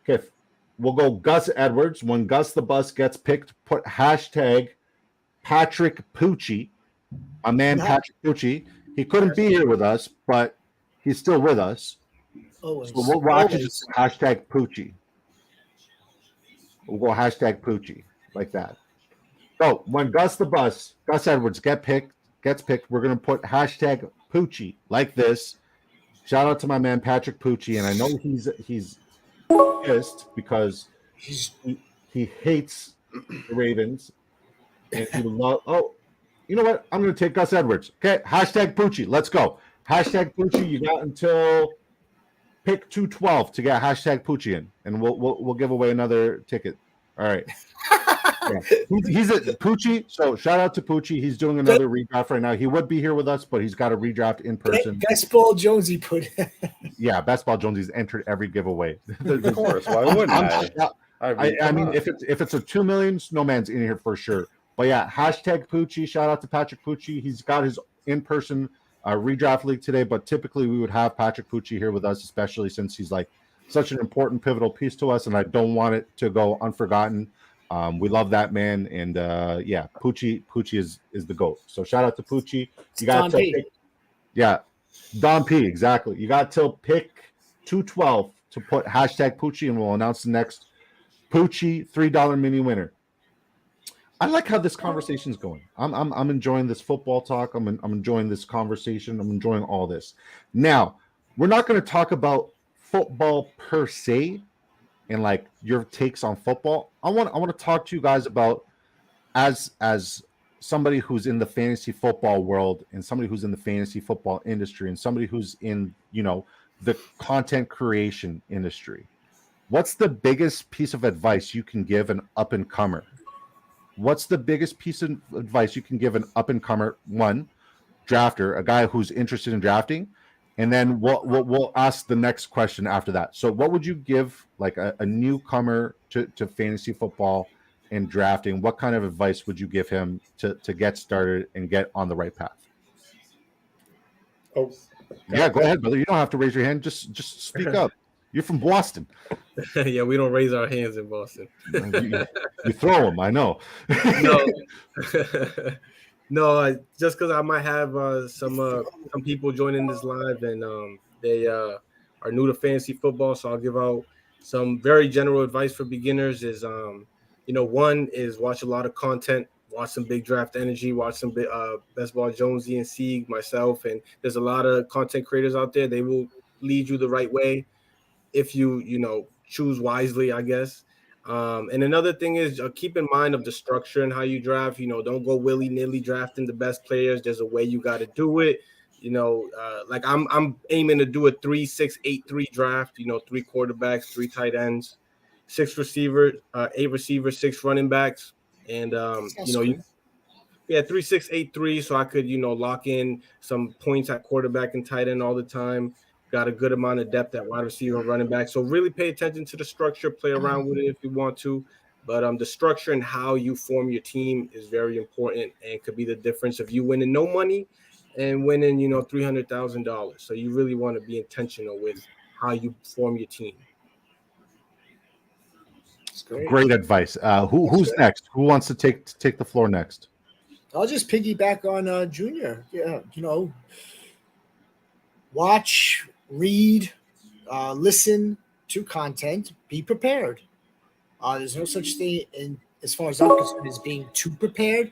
Okay, we'll go Gus Edwards. When Gus the Bus gets picked, put hashtag Patrick Pucci. My man Patrick Pucci. He couldn't be here with us, but he's still with us. Always. So we'll rock it just hashtag Pucci. We'll go hashtag Pucci like that. So when Gus Edwards gets picked, we're gonna put hashtag Pucci like this. Shout out to my man Patrick Pucci, and I know he's pissed because he hates the Ravens, and he love. Oh, you know what? I'm gonna take Gus Edwards. Okay, hashtag Pucci. Let's go. Hashtag Pucci. You got until pick 212 to get hashtag Pucci in, and we'll give away another ticket. All right. Yeah. He's a Pucci, so shout out to Pucci. He's doing another redraft right now. He would be here with us, but he's got a redraft in person. Best Ball Jonesy put. Yeah, Best Ball Jonesy's entered every giveaway. of course. Why wouldn't I? I mean, if it's a 2 million, Snowman's in here for sure. But yeah, hashtag Pucci. Shout out to Patrick Pucci. He's got his in-person redraft league today, but typically we would have Patrick Pucci here with us, especially since he's like such an important pivotal piece to us, and I don't want it to go unforgotten. We love that man, and yeah, Pucci is the GOAT. So shout out to Pucci. You got to pick, yeah, Don P, exactly. You got till pick 212 to put hashtag Pucci, and we'll announce the next Pucci $3 mini winner. I like how this conversation is going. I'm enjoying this football talk. I'm enjoying this conversation. I'm enjoying all this. Now, we're not going to talk about football per se and like your takes on football. I want to talk to you guys about as somebody who's in the fantasy football world and somebody who's in the fantasy football industry and somebody who's in, you know, the content creation industry. What's the biggest piece of advice you can give an up-and-comer? What's the biggest piece of advice you can give an up-and-comer, one, drafter, a guy who's interested in drafting? And then we'll ask the next question after that. So what would you give like a newcomer to fantasy football and drafting? What kind of advice would you give him to get started and get on the right path? Oh, Yeah, go ahead, brother. You don't have to raise your hand. Just speak up. You're from Boston. Yeah, we don't raise our hands in Boston. You throw them. I know. No, no. Just because I might have some people joining this live, and they are new to fantasy football, so I'll give out some very general advice for beginners. Is one is watch a lot of content, watch some Big Draft Energy, watch some Best Ball Jonesy and Sieg, myself, and there's a lot of content creators out there. They will lead you the right way if you choose wisely, I guess. And another thing is keep in mind of the structure and how you draft. Don't go willy-nilly drafting the best players. There's a way you got to do it. Like I'm aiming to do a 3-6-8-3 draft. 3 quarterbacks, 3 tight ends, 6 receivers, 8 receivers, 6 running backs, and Cool. 3-6-8-3. So I could lock in some points at quarterback and tight end all the time. Got a good amount of depth at wide receiver and running back. So really pay attention to the structure, play around with it if you want to. But the structure and how you form your team is very important and could be the difference of you winning no money and winning, $300,000. So you really want to be intentional with how you form your team. That's great. Great advice. Who's next? Who wants to take the floor next? I'll just piggyback on Junior. Yeah, watch, read, listen to content, be prepared. There's no such thing as far as I'm concerned as being too prepared.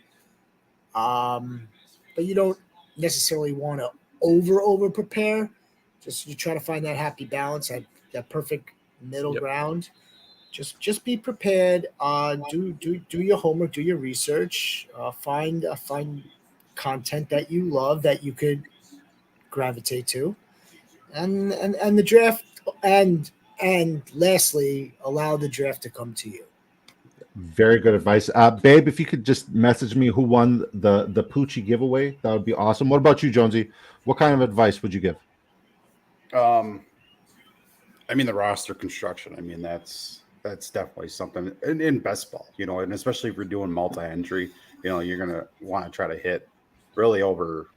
But you don't necessarily want to over prepare. Just you try to find that happy balance, that perfect middle ground. Just be prepared. Do your homework, do your research. Find content that you love that you could gravitate to, and the draft, and lastly, allow the draft to come to you. Very good advice, babe. If you could just message me who won the Poochie giveaway, that would be awesome. What about you, Jonesy? What kind of advice would you give? I mean, the roster construction. I mean, that's definitely something in best ball, and especially if you're doing multi-entry, you're gonna want to try to hit really over,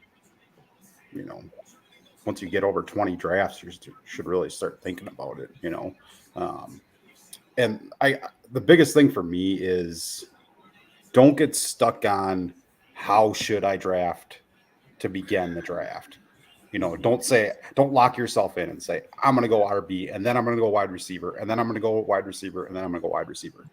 once you get over 20 drafts, you should really start thinking about it, and the biggest thing for me is don't get stuck on how should I draft to begin the draft. Don't lock yourself in and say, I'm going to go RB and then I'm going to go wide receiver and then I'm going to go wide receiver and then I'm going to go wide receiver.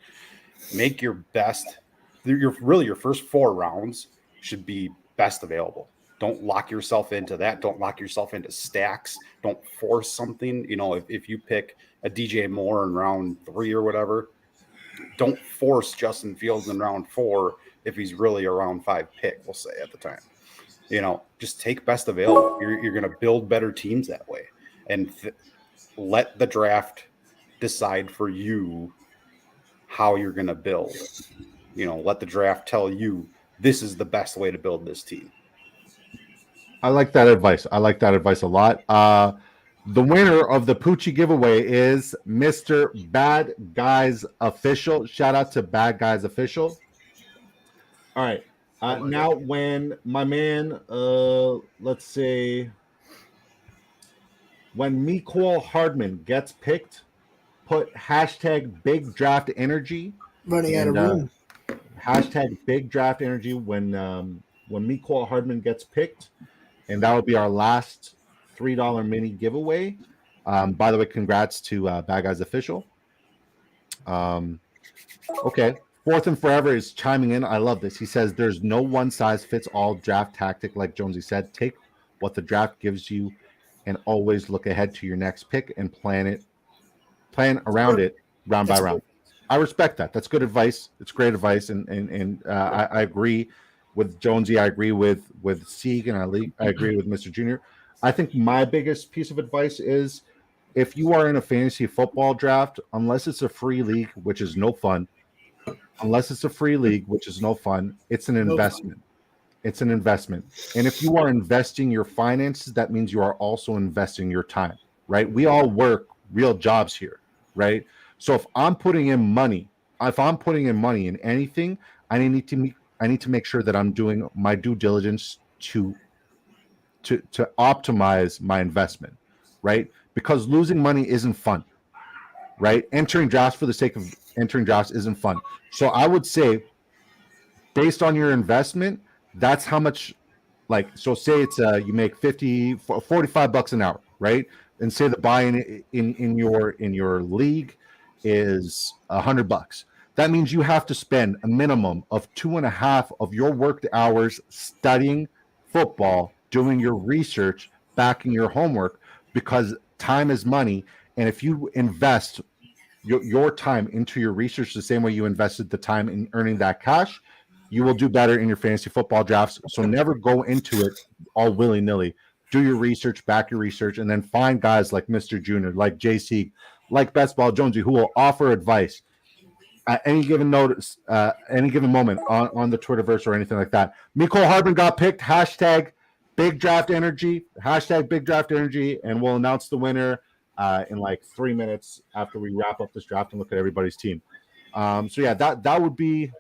Make your best. Your first 4 rounds should be best available. Don't lock yourself into that. Don't lock yourself into stacks. Don't force something. If you pick a DJ Moore in round 3 or whatever, don't force Justin Fields in round 4 if he's really a round 5 pick, we'll say at the time. Just take best available. You're going to build better teams that way, and let the draft decide for you how you're going to build. Let the draft tell you this is the best way to build this team. I like that advice. I like that advice a lot. The winner of the Poochie giveaway is Mr. Bad Guys Official. Shout out to Bad Guys Official. All right. Now, when my man, let's say, when Mecole Hardman gets picked, put hashtag Big Draft Energy. Running out of room. Hashtag Big Draft Energy when Mecole Hardman gets picked, and that will be our last $3 mini giveaway. By the way, congrats to Bad Guys Official. Okay. Fourth and Forever is chiming in. I love this. He says, there's no one-size-fits-all draft tactic, like Jonesy said. Take what the draft gives you and always look ahead to your next pick and plan around it round by round. I respect that. That's good advice. It's great advice. And I agree with Jonesy. I agree with Sieg, and I agree with Mr. Junior. I think my biggest piece of advice is if you are in a fantasy football draft, unless it's a free league, which is no fun, it's an investment. It's an investment. And if you are investing your finances, that means you are also investing your time, right? We all work real jobs here, right? So if I'm putting in money in anything, I need to make sure that I'm doing my due diligence to to optimize my investment, right? Because losing money isn't fun, right? Entering drafts for the sake of entering drafts isn't fun. So I would say, based on your investment, that's how much. Like, so say it's you make 45 bucks an hour, right? And say the buy-in in your league is $100. That means you have to spend a minimum of 2.5 of your worked hours studying football, doing your research, backing your homework, because time is money. And if you invest your time into your research the same way you invested the time in earning that cash, you will do better in your fantasy football drafts. So never go into it all willy-nilly. Do your research, back your research, and then find guys like Mr.Junior, like Jsieg, like Bestballjonesy, who will offer advice at any given any given moment on the Twitterverse or anything like that. Mecole Hardman got picked. Hashtag Big Draft Energy. Hashtag Big Draft Energy, and we'll announce the winner in like 3 minutes after we wrap up this draft and look at everybody's team. So yeah, that would be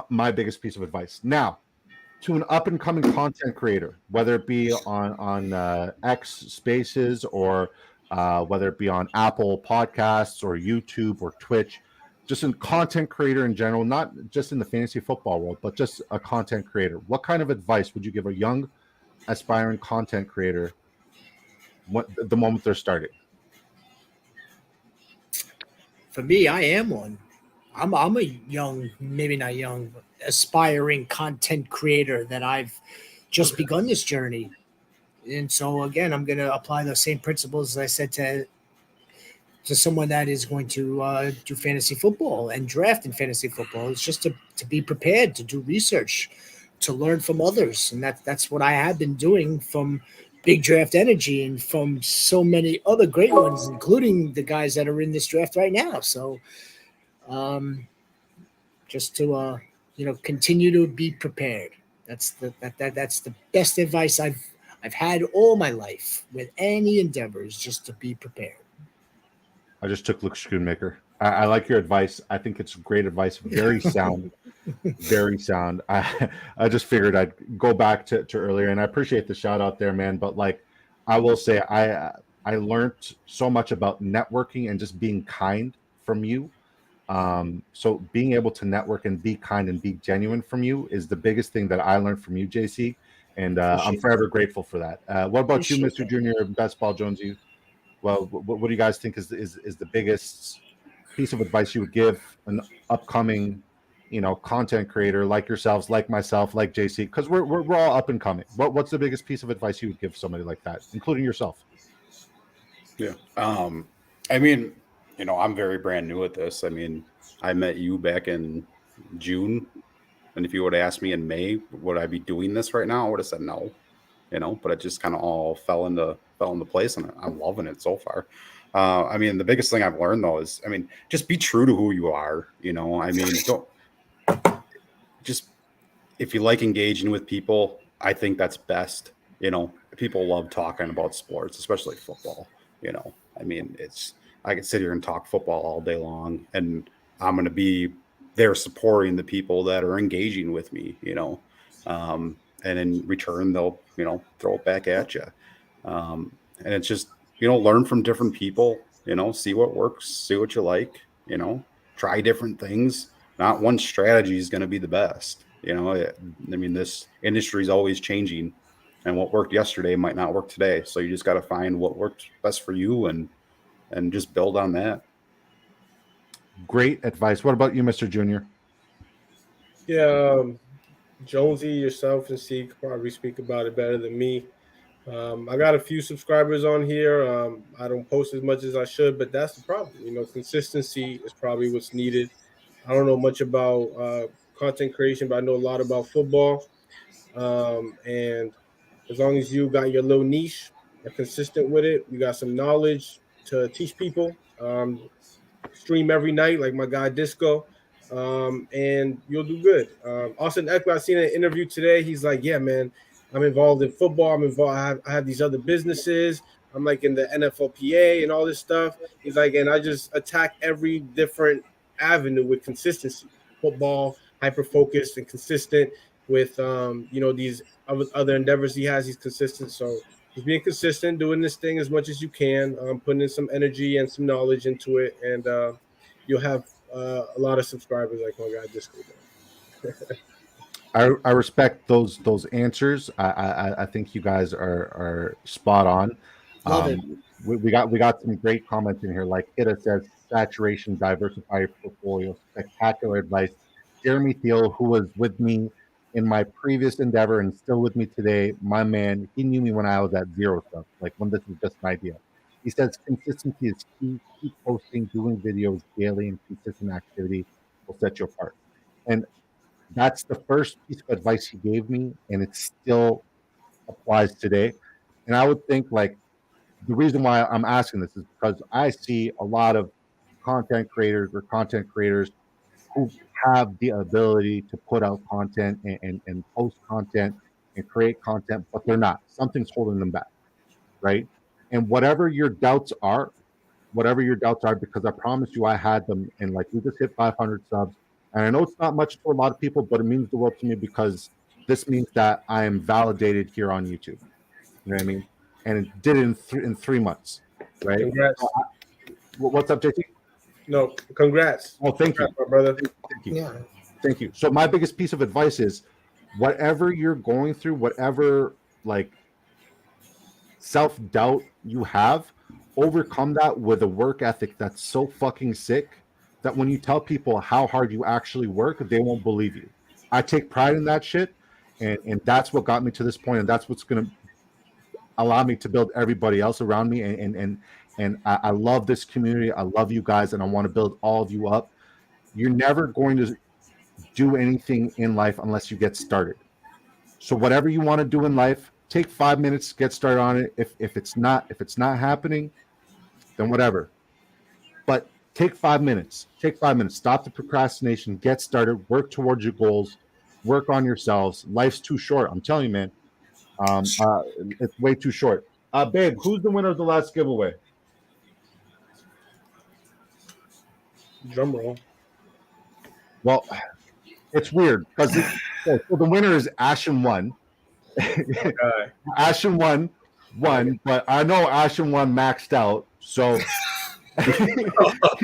my biggest piece of advice. Now, to an up and coming content creator, whether it be on X Spaces or whether it be on Apple Podcasts or YouTube or Twitch, just a content creator in general, not just in the fantasy football world, but just a content creator. What kind of advice would you give a young, aspiring content creator the moment they're starting? For me, I am one. I'm a young, maybe not young, but aspiring content creator that I've just begun this journey. And so again, I'm going to apply those same principles as I said to someone that is going to do fantasy football and draft in fantasy football. It's just to be prepared, to do research, to learn from others. And that's what I have been doing from Big Draft Energy and from so many other great ones, including the guys that are in this draft right now. So just to continue to be prepared. That's the best advice I've had all my life with any endeavors, just to be prepared. I just took Luke Schoonmaker. I like your advice. I think it's great advice. Very sound. Very sound. I just figured I'd go back to earlier, and I appreciate the shout out there, man. But like, I will say, I learned so much about networking and just being kind from you. So being able to network and be kind and be genuine from you is the biggest thing that I learned from you, JC. And I'm forever grateful for that. What about you, Mr. Junior, Bestballjonesy? Well, what do you guys think is the biggest piece of advice you would give an upcoming, content creator like yourselves, like myself, like JC? Because we're all up and coming. What's the biggest piece of advice you would give somebody like that, including yourself? Yeah. I mean, I'm very brand new at this. I mean, I met you back in June, and if you would have asked me in May, would I be doing this right now? I would have said no, but it just kind of all fell into place, and I'm loving it so far. I mean, the biggest thing I've learned though is, just be true to who you are. Just if you like engaging with people, I think that's best. People love talking about sports, especially football. I can sit here and talk football all day long, and I'm going to be there supporting the people that are engaging with me, and in return, they'll, throw it back at you. And it's just, learn from different people, see what works, see what you like, try different things. Not one strategy is going to be the best. This industry is always changing, and what worked yesterday might not work today. So you just got to find what worked best for you and just build on that. Great advice. What about you, Mr. Junior? Yeah, Jonesy, yourself, and Sieg could probably speak about it better than me. I got a few subscribers on here. I don't post as much as I should, but that's the problem. Consistency is probably what's needed. I don't know much about content creation, but I know a lot about football. And as long as you got your little niche, are consistent with it, you got some knowledge to teach people. Stream every night like my guy Disco, and you'll do good. Austin Eckler, I seen an interview today. He's like, yeah, man, I'm involved in football. I'm involved. I have these other businesses. I'm like in the NFLPA and all this stuff. He's like, and I just attack every different avenue with consistency. Football, hyper focused and consistent. with these other endeavors he has. He's consistent, so he's being consistent, doing this thing as much as you can, putting in some energy and some knowledge into it, and you'll have a lot of subscribers like my guy Disco. I respect those answers. I think you guys are spot on. Love it. We got some great comments in here. Like Ida says, saturation, diversify your portfolio, spectacular advice. Jeremy Thiel, who was with me in my previous endeavor and still with me today, my man, he knew me when I was at zero stuff, like when this was just an idea. He says consistency is key. Keep posting, doing videos daily, and consistent activity will set you apart. And that's the first piece of advice he gave me, and it still applies today. And I would think like the reason why I'm asking this is because I see a lot of content creators who have the ability to put out content and post content and create content, but they're not. Something's holding them back, right? And whatever your doubts are, because I promise you I had them, and like we just hit 500 subs. And I know it's not much to a lot of people, but it means the world to me because this means that I am validated here on YouTube. You know what I mean? And it did it in 3 months, right? Congrats. What's up, JT? No, congrats. Oh, thank you, my brother. Thank you. Yeah. Thank you. So my biggest piece of advice is whatever you're going through, whatever like self-doubt you have, overcome that with a work ethic that's so fucking sick that when you tell people how hard you actually work, they won't believe you. I take pride in that shit, and that's what got me to this point, and that's what's gonna allow me to build everybody else around me. And I love this community. I love you guys, and I want to build all of you up. You're never going to do anything in life unless you get started. So whatever you want to do in life, take 5 minutes, get started on it. If it's not happening, then whatever. But take 5 minutes. Stop the procrastination. Get started. Work towards your goals. Work on yourselves. Life's too short. I'm telling you, man. It's way too short. Babe, who's the winner of the last giveaway? Drum roll. Well, it's weird because so the winner is Ashen One. Ashen One won, but I know Ashen One maxed out, so he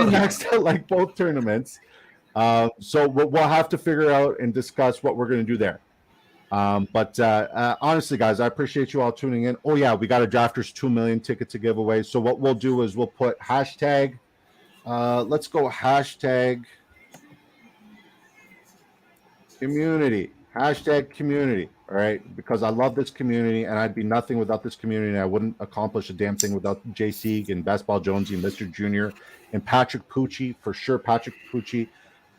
maxed out like both tournaments. So we'll have to figure out and discuss what we're going to do there. But honestly, guys, I appreciate you all tuning in. Oh yeah, we got a Drafters 2 million ticket to give away. So what we'll do is we'll put hashtag. Let's go hashtag community. Hashtag community. All right, because I love this community, and I'd be nothing without this community, and I wouldn't accomplish a damn thing without Jsieg and Bestball Jonesy and Mr.Junior and Patrick Pucci, for sure. Patrick Pucci.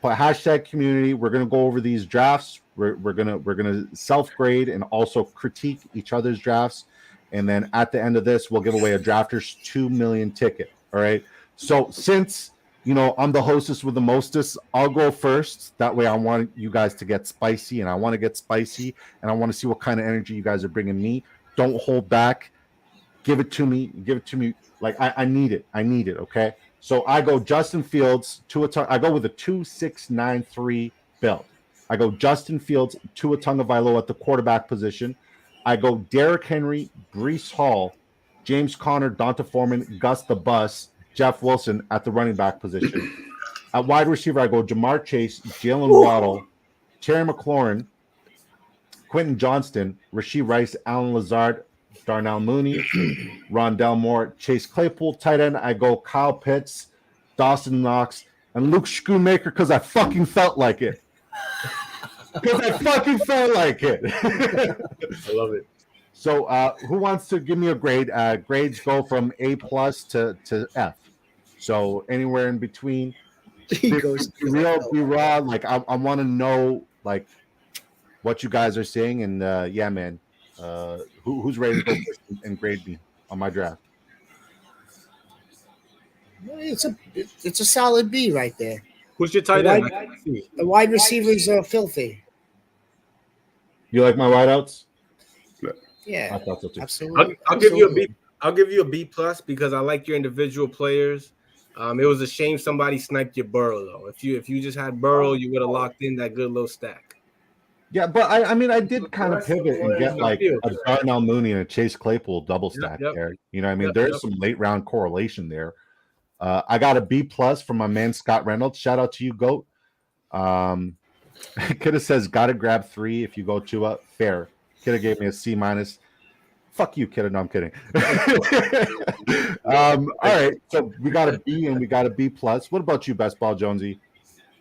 But hashtag community. We're gonna go over these drafts. We're gonna self-grade and also critique each other's drafts, and then at the end of this, we'll give away a Drafters 2 million ticket. All right. So since I'm the hostess with the mostest, I'll go first. That way, I want you guys to get spicy, and I want to get spicy, and I want to see what kind of energy you guys are bringing me. Don't hold back. Give it to me. Like I need it. Okay. So I go Justin Fields, I go with a 2.693 build. I go Justin Fields, Tua Tagovailoa at the quarterback position. I go Derrick Henry, Breece Hall, James Conner, Donta Foreman, Gus the Bus, Jeff Wilson at the running back position. At wide receiver, I go Jamar Chase, Jalen Waddle, Terry McLaurin, Quentin Johnston, Rashee Rice, Alan Lazard, Darnell Mooney, Rondell Moore, Chase Claypool. Tight end, I go Kyle Pitts, Dawson Knox, and Luke Schoonmaker because I fucking felt like it. I love it. So who wants to give me a grade? Grades go from A+ to F. So anywhere in between. Be raw. Like I want to know like what you guys are saying, and yeah, man. Who's ready to go first and grade me on my draft? It's a solid B right there. Who's your tight end? The wide receivers are filthy. You like my wideouts? Yeah, I thought so too. absolutely. I'll give you a B. I'll give you a B+ because I like your individual players. It was a shame somebody sniped your Burrow though. If you just had Burrow, you would have locked in that good little stack. Yeah, but I mean, I did kind of pivot and get like Field. a Darnell Mooney and a Chase Claypool double stack Yep. there. You know what I mean? Yep, There's yep. some late round correlation there. I got a B plus from my man Scott Reynolds. Shout out to you, GOAT. Kidda says, gotta grab 3 if you go 2 up. Fair. Kidda gave me a C minus. Fuck you, Kidda. No, I'm kidding. All right. So we got a B and we got a B plus. What about you, Best Ball Jonesy?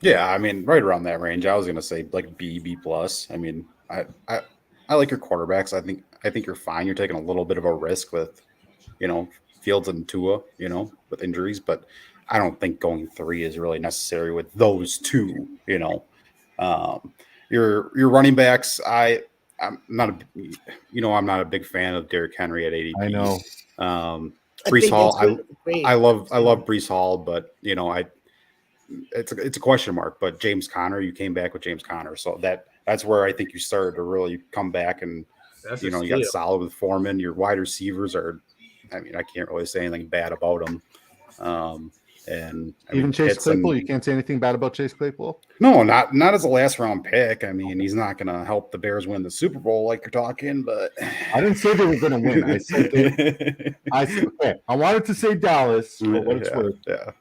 Yeah, I mean, right around that range. I was gonna say like B plus. I mean, I like your quarterbacks. I think you're fine. You're taking a little bit of a risk with, Fields and Tua, with injuries, but I don't think going 3 is really necessary with those two. Your running backs. I'm not a big fan of Derrick Henry at ADP. I know. Brees Hall. I love Brees Hall, but it's a question mark. But James Conner, you came back with James Conner, so that's where I think you started to really come back, and you got solid with Foreman. Your wide receivers are, I can't really say anything bad about them. And even Chase Claypool, you can't say anything bad about Chase Claypool. No, not as a last round pick. I mean, he's not going to help the Bears win the Super Bowl like you're talking. But I didn't say they were going to win. I said okay. I wanted to say Dallas, but what it's worth. Yeah.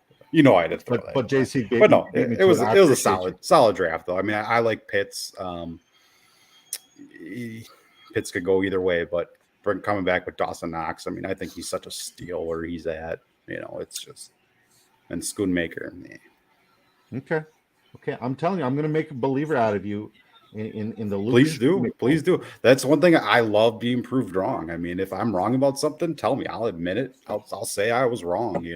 I did. But JC, but no, it was a solid draft though. I mean, I like Pitts. Pitts could go either way, but coming back with Dawson Knox, I mean, I think he's such a steal where he's at. It's just. And Schoonmaker. Okay. I'm telling you, I'm going to make a believer out of you in the loop. Please do. That's one thing I love being proved wrong. I mean, if I'm wrong about something, tell me. I'll admit it. I'll say I was wrong.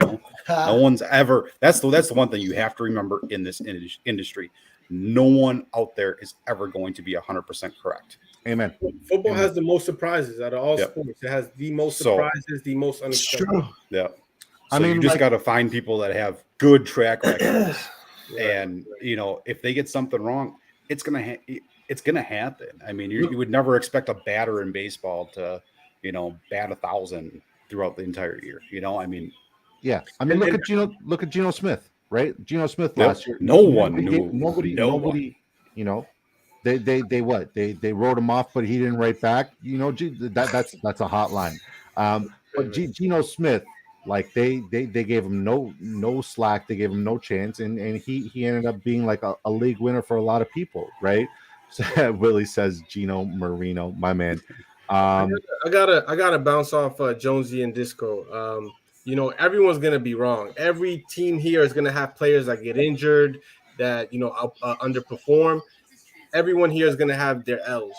No one's ever. That's the one thing you have to remember in this industry. No one out there is ever going to be 100% correct. Amen. Football has the most surprises out of all sports. It has the most surprises, the most unexpected. Yeah. So you just got to find people that have good track records, and if they get something wrong, it's gonna happen. I mean, you would never expect a batter in baseball to bat 1,000 throughout the entire year. I mean, yeah. I mean, look at Geno Smith, right? Geno Smith last year. Nobody. They what? They wrote him off, but he didn't write back. That's a hot line. But Geno Smith. Like they gave him no slack, they gave him no chance, and he ended up being like a league winner for a lot of people, right? So Willie says Gino Marino, my man. I gotta bounce off Jonesy and Disco. Everyone's gonna be wrong. Every team here is gonna have players that get injured, that underperform. Everyone here is gonna have their L's,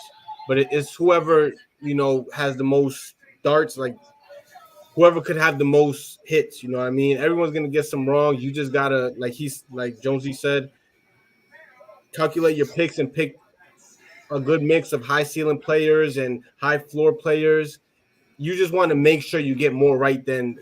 but it's whoever has the most starts, like. Whoever could have the most hits, you know what I mean? Everyone's gonna get some wrong. You just gotta, like Jonesy said, calculate your picks and pick a good mix of high ceiling players and high floor players. You just want to make sure you get more right than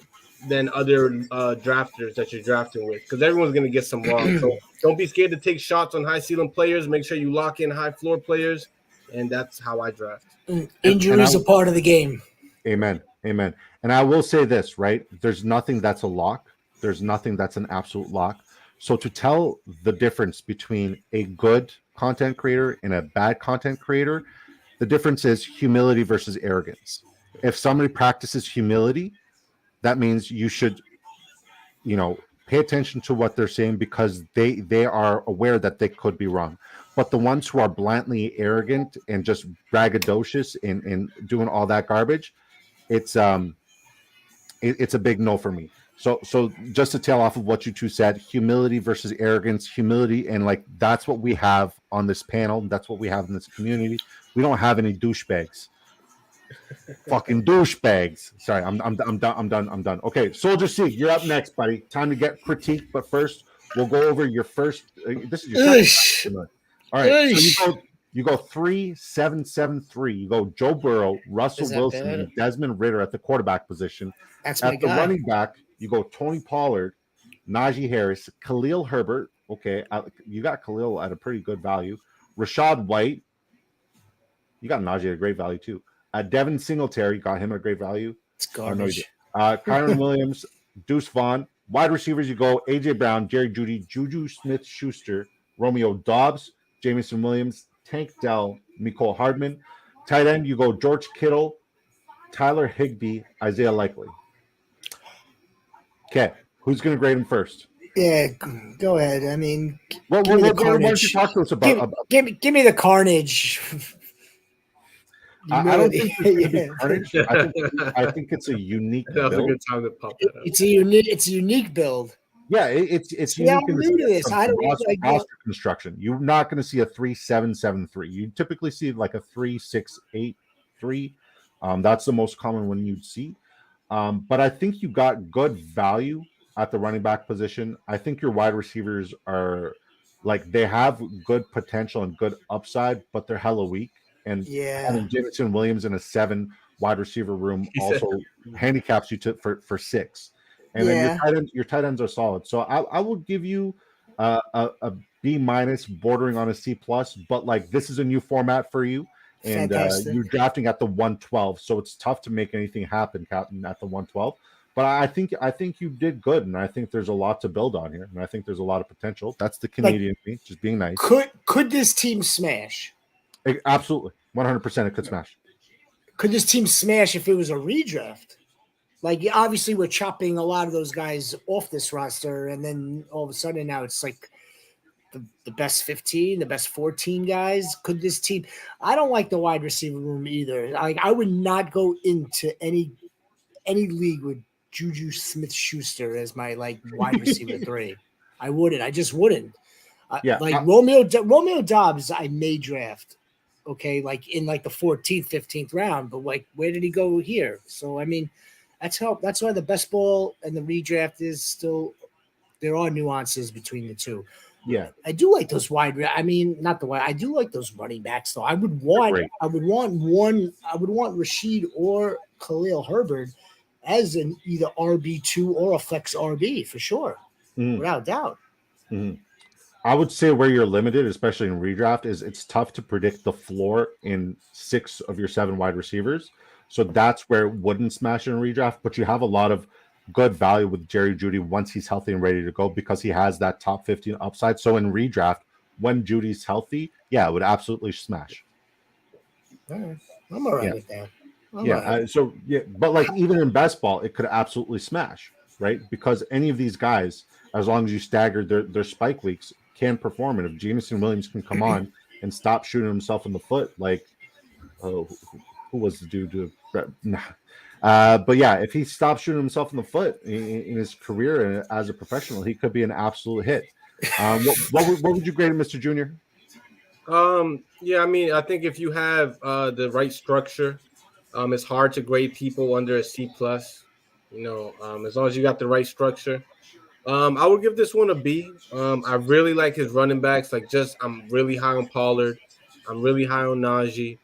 other drafters that you're drafting with, because everyone's gonna get some wrong. So don't be scared to take shots on high ceiling players. Make sure you lock in high floor players, and that's how I draft. Injuries are part of the game. Amen. And I will say this, right? There's nothing that's a lock. There's nothing that's an absolute lock. So to tell the difference between a good content creator and a bad content creator, the difference is humility versus arrogance. If somebody practices humility, that means you should, pay attention to what they're saying, because they are aware that they could be wrong. But the ones who are blatantly arrogant and just braggadocious and doing all that garbage, it's a big no for me. So just to tail off of what you two said, humility versus arrogance, humility, and that's what we have on this panel. That's what we have in this community. We don't have any douchebags. Fucking douchebags. Sorry, I'm done. Okay, Soldier C, you're up next, buddy. Time to get critiqued, but first we'll go over your first. This is your second. All right, so you go 3-7-7-3. You go Joe Burrow, Russell Wilson, and Desmond Ridder at the quarterback position. That's my guy. At the running back, you go Tony Pollard, Najee Harris, Khalil Herbert. Okay, you got Khalil at a pretty good value. Rashad White. You got Najee at a great value too. Devin Singletary, you got him at a great value. It's garbage. Kyron Williams, Deuce Vaughn. Wide receivers, you go AJ Brown, Jerry Jeudy, Juju Smith-Schuster, Romeo Dobbs, Jamison Williams, Tank Dell, Mecole Hardman. Tight end, you go George Kittle, Tyler Higbee, Isaiah Likely. Okay, who's going to grade him first? Yeah, go ahead. I mean, Well, give me the why don't you carnage. talk to us about Give me the carnage. I don't think it's going to be Yeah. carnage. I think it's a unique That was a build. good time to pop that up. It's a unique build. Yeah, it's See, I'm unique in new to this. I don't roster construction. You're not going to see a 3-7-7-3. You typically see like a 3-6-8-3. That's the most common one you'd see. But I think you got good value at the running back position. I think your wide receivers are like they have good potential and good upside, but they're hella weak. And having Jameson Williams in a 7 wide receiver room also handicaps you for 6. And then your tight ends are solid. So I will give you a B minus, bordering on a C plus. But like this is a new format for you, and you're drafting at the 112, so it's tough to make anything happen, Captain, at the 112. But I think you did good, and I think there's a lot to build on here, and I think there's a lot of potential. That's the Canadian me, just being nice. Could this team smash? Absolutely, 100%. It could smash. Could this team smash if it was a redraft? Like, obviously, we're chopping a lot of those guys off this roster, and then all of a sudden now it's like the best 15, the best 14 guys. Could this team? I don't like the wide receiver room either. Like, I would not go into any league with Juju Smith-Schuster as my like wide receiver 3. I wouldn't. I just wouldn't. Romeo Dobbs, I may draft. Okay, like in like the 14th, 15th round, but like where did he go here? So I mean, that's why the best ball and the redraft is still there are nuances between the two. Yeah, I do like those I do like those running backs though. I would want Rashid or Khalil Herbert as an either RB2 or a flex RB for sure, without doubt. Mm-hmm. I would say where you're limited, especially in redraft, is it's tough to predict the floor in 6 of your 7 wide receivers. So that's where it wouldn't smash in a redraft. But you have a lot of good value with Jerry Jeudy once he's healthy and ready to go because he has that top 15 upside. So in redraft, when Judy's healthy, it would absolutely smash. All right. I'm all right with that. But like even in best ball, it could absolutely smash, right? Because any of these guys, as long as you stagger their spike weeks, can perform. And if Jameson Williams can come on and stop shooting himself in the foot, like who was the dude? But yeah, if he stops shooting himself in the foot in his career as a professional, he could be an absolute hit. What would you grade him, Mr. Junior? I mean, I think if you have the right structure, it's hard to grade people under a C plus. As long as you got the right structure. I would give this one a B. I really like his running backs. I'm really high on Pollard. I'm really high on Najee.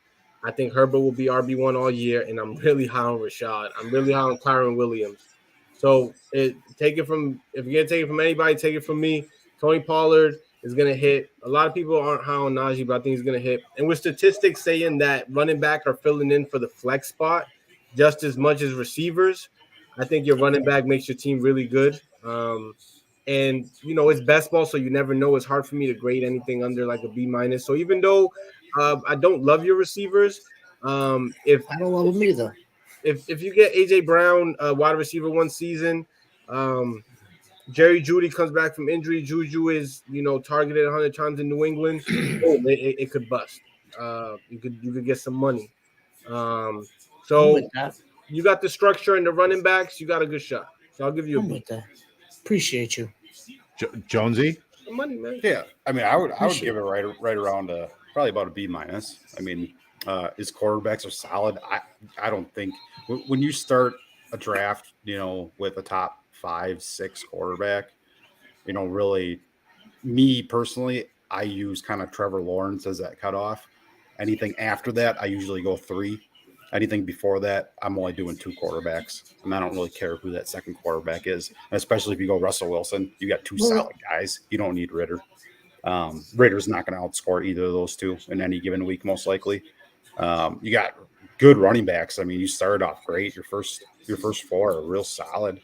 I think Herbert will be RB1 all year, and I'm really high on Rashad. I'm really high on Kyron Williams. So if you're gonna take it from anybody, take it from me. Tony Pollard is gonna hit. A lot of people aren't high on Najee, but I think he's gonna hit. And with statistics saying that running back are filling in for the flex spot just as much as receivers, I think your running back makes your team really good. And it's best ball, so you never know. It's hard for me to grade anything under like a B minus. So even though I don't love your receivers, if I don't love them either. If you get AJ Brown, wide receiver 1 season, Jerry Jeudy comes back from injury, Juju is targeted 100 times in New England, it could bust. You could get some money. So you got the structure and the running backs, you got a good shot. So I'll give you a B. Appreciate you, Jonesy. Money, man. Yeah, I mean, I would give it right around probably about a B minus. I mean, his quarterbacks are solid. I don't think when you start a draft, with a top 5-6 quarterback, really, me personally, I use kind of Trevor Lawrence as that cutoff. Anything after that, I usually go 3. Anything before that, I'm only doing 2 quarterbacks. I don't really care who that second quarterback is. And especially if you go Russell Wilson, you got 2 solid guys. You don't need Ritter. Ritter's not going to outscore either of those 2 in any given week, most likely. You got good running backs. I mean, you started off great. Your first 4 are real solid.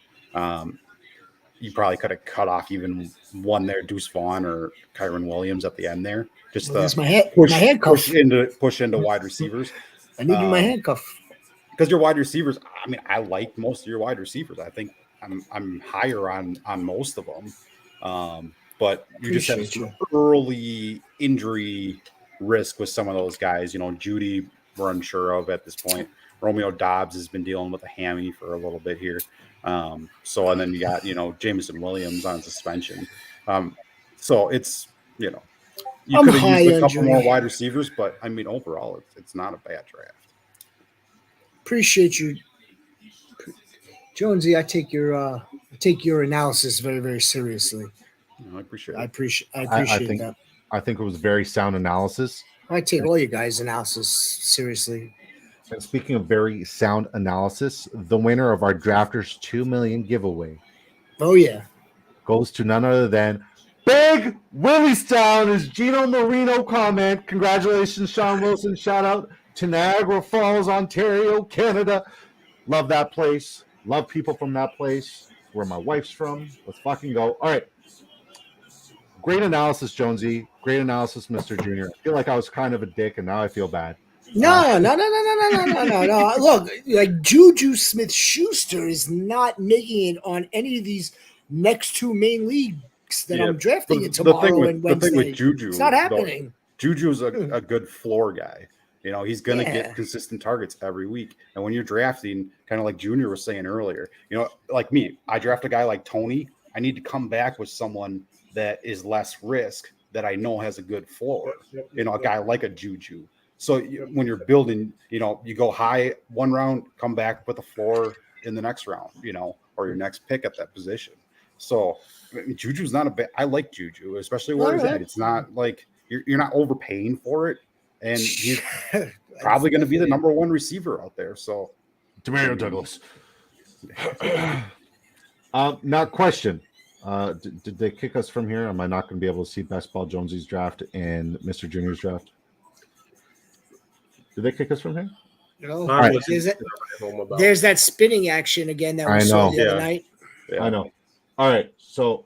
you probably could have cut off even one there, Deuce Vaughn or Kyron Williams at the end there, just Well, that's to my handcuff. push into wide receivers. I needed my handcuff. Because your wide receivers, I mean, I like most of your wide receivers. I think I'm higher on most of them. But you just have some early injury risk with some of those guys. You know, Judy, we're unsure of at this point. Romeo Dobbs has been dealing with a hammy for a little bit here. And then you got, Jameson Williams on suspension. So it's, you could have used a couple more wide receivers, but I mean, overall, it's not a bad draft. Appreciate you, Jonesy. I take your analysis very, very seriously. I appreciate it. I appreciate that. I think it was very sound analysis. I take all you guys' analysis seriously. And speaking of very sound analysis, the winner of our Drafters 2 million giveaway. Oh yeah. Goes to none other than Big Williestown, is Gino Marino comment. Congratulations, Sean Wilson. Shout out to Niagara Falls, Ontario, Canada. Love that place. Love people from that place. Where my wife's from. Let's fucking go. All right. Great analysis, Jonesy. Great analysis, Mr. Junior. I feel like I was kind of a dick, and now I feel bad. No. Look, like Juju Smith-Schuster is not making it on any of these next two main leagues that I'm drafting in tomorrow and Wednesday. The thing with Juju, it's not happening. Juju's a good floor guy. He's going to get consistent targets every week. And when you're drafting, kind of like Junior was saying earlier, like me, I draft a guy like Tony. I need to come back with someone that is less risk that I know has a good floor. A guy like a Juju. So when you're building, you go high one round, come back with a floor in the next round, or your next pick at that position. So Juju's not a bad. I like Juju, especially where he's at. It's not like you're not overpaying for it, and he's probably going to be the number one receiver out there. So Demario Douglas. Now, question. Did they kick us from here? Am I not going to be able to see Best Ball Jonesy's draft and Mr. Junior's draft? Did they kick us from here? No. Right. There's that spinning action again that we saw the other night. Yeah. I know. All right. So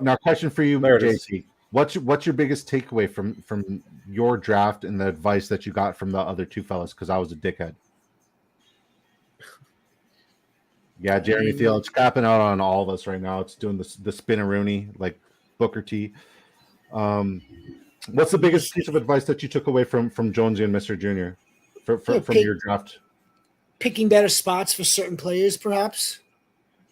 now, question for you, JC. What's your biggest takeaway from your draft and the advice that you got from the other two fellas? Because I was a dickhead. Yeah, Jeremy Thiel, it's crapping out on all of us right now. It's doing the spin-a-rooney like Booker T. What's the biggest piece of advice that you took away from Jonesy and Mr. Junior from your draft? Picking better spots for certain players, perhaps.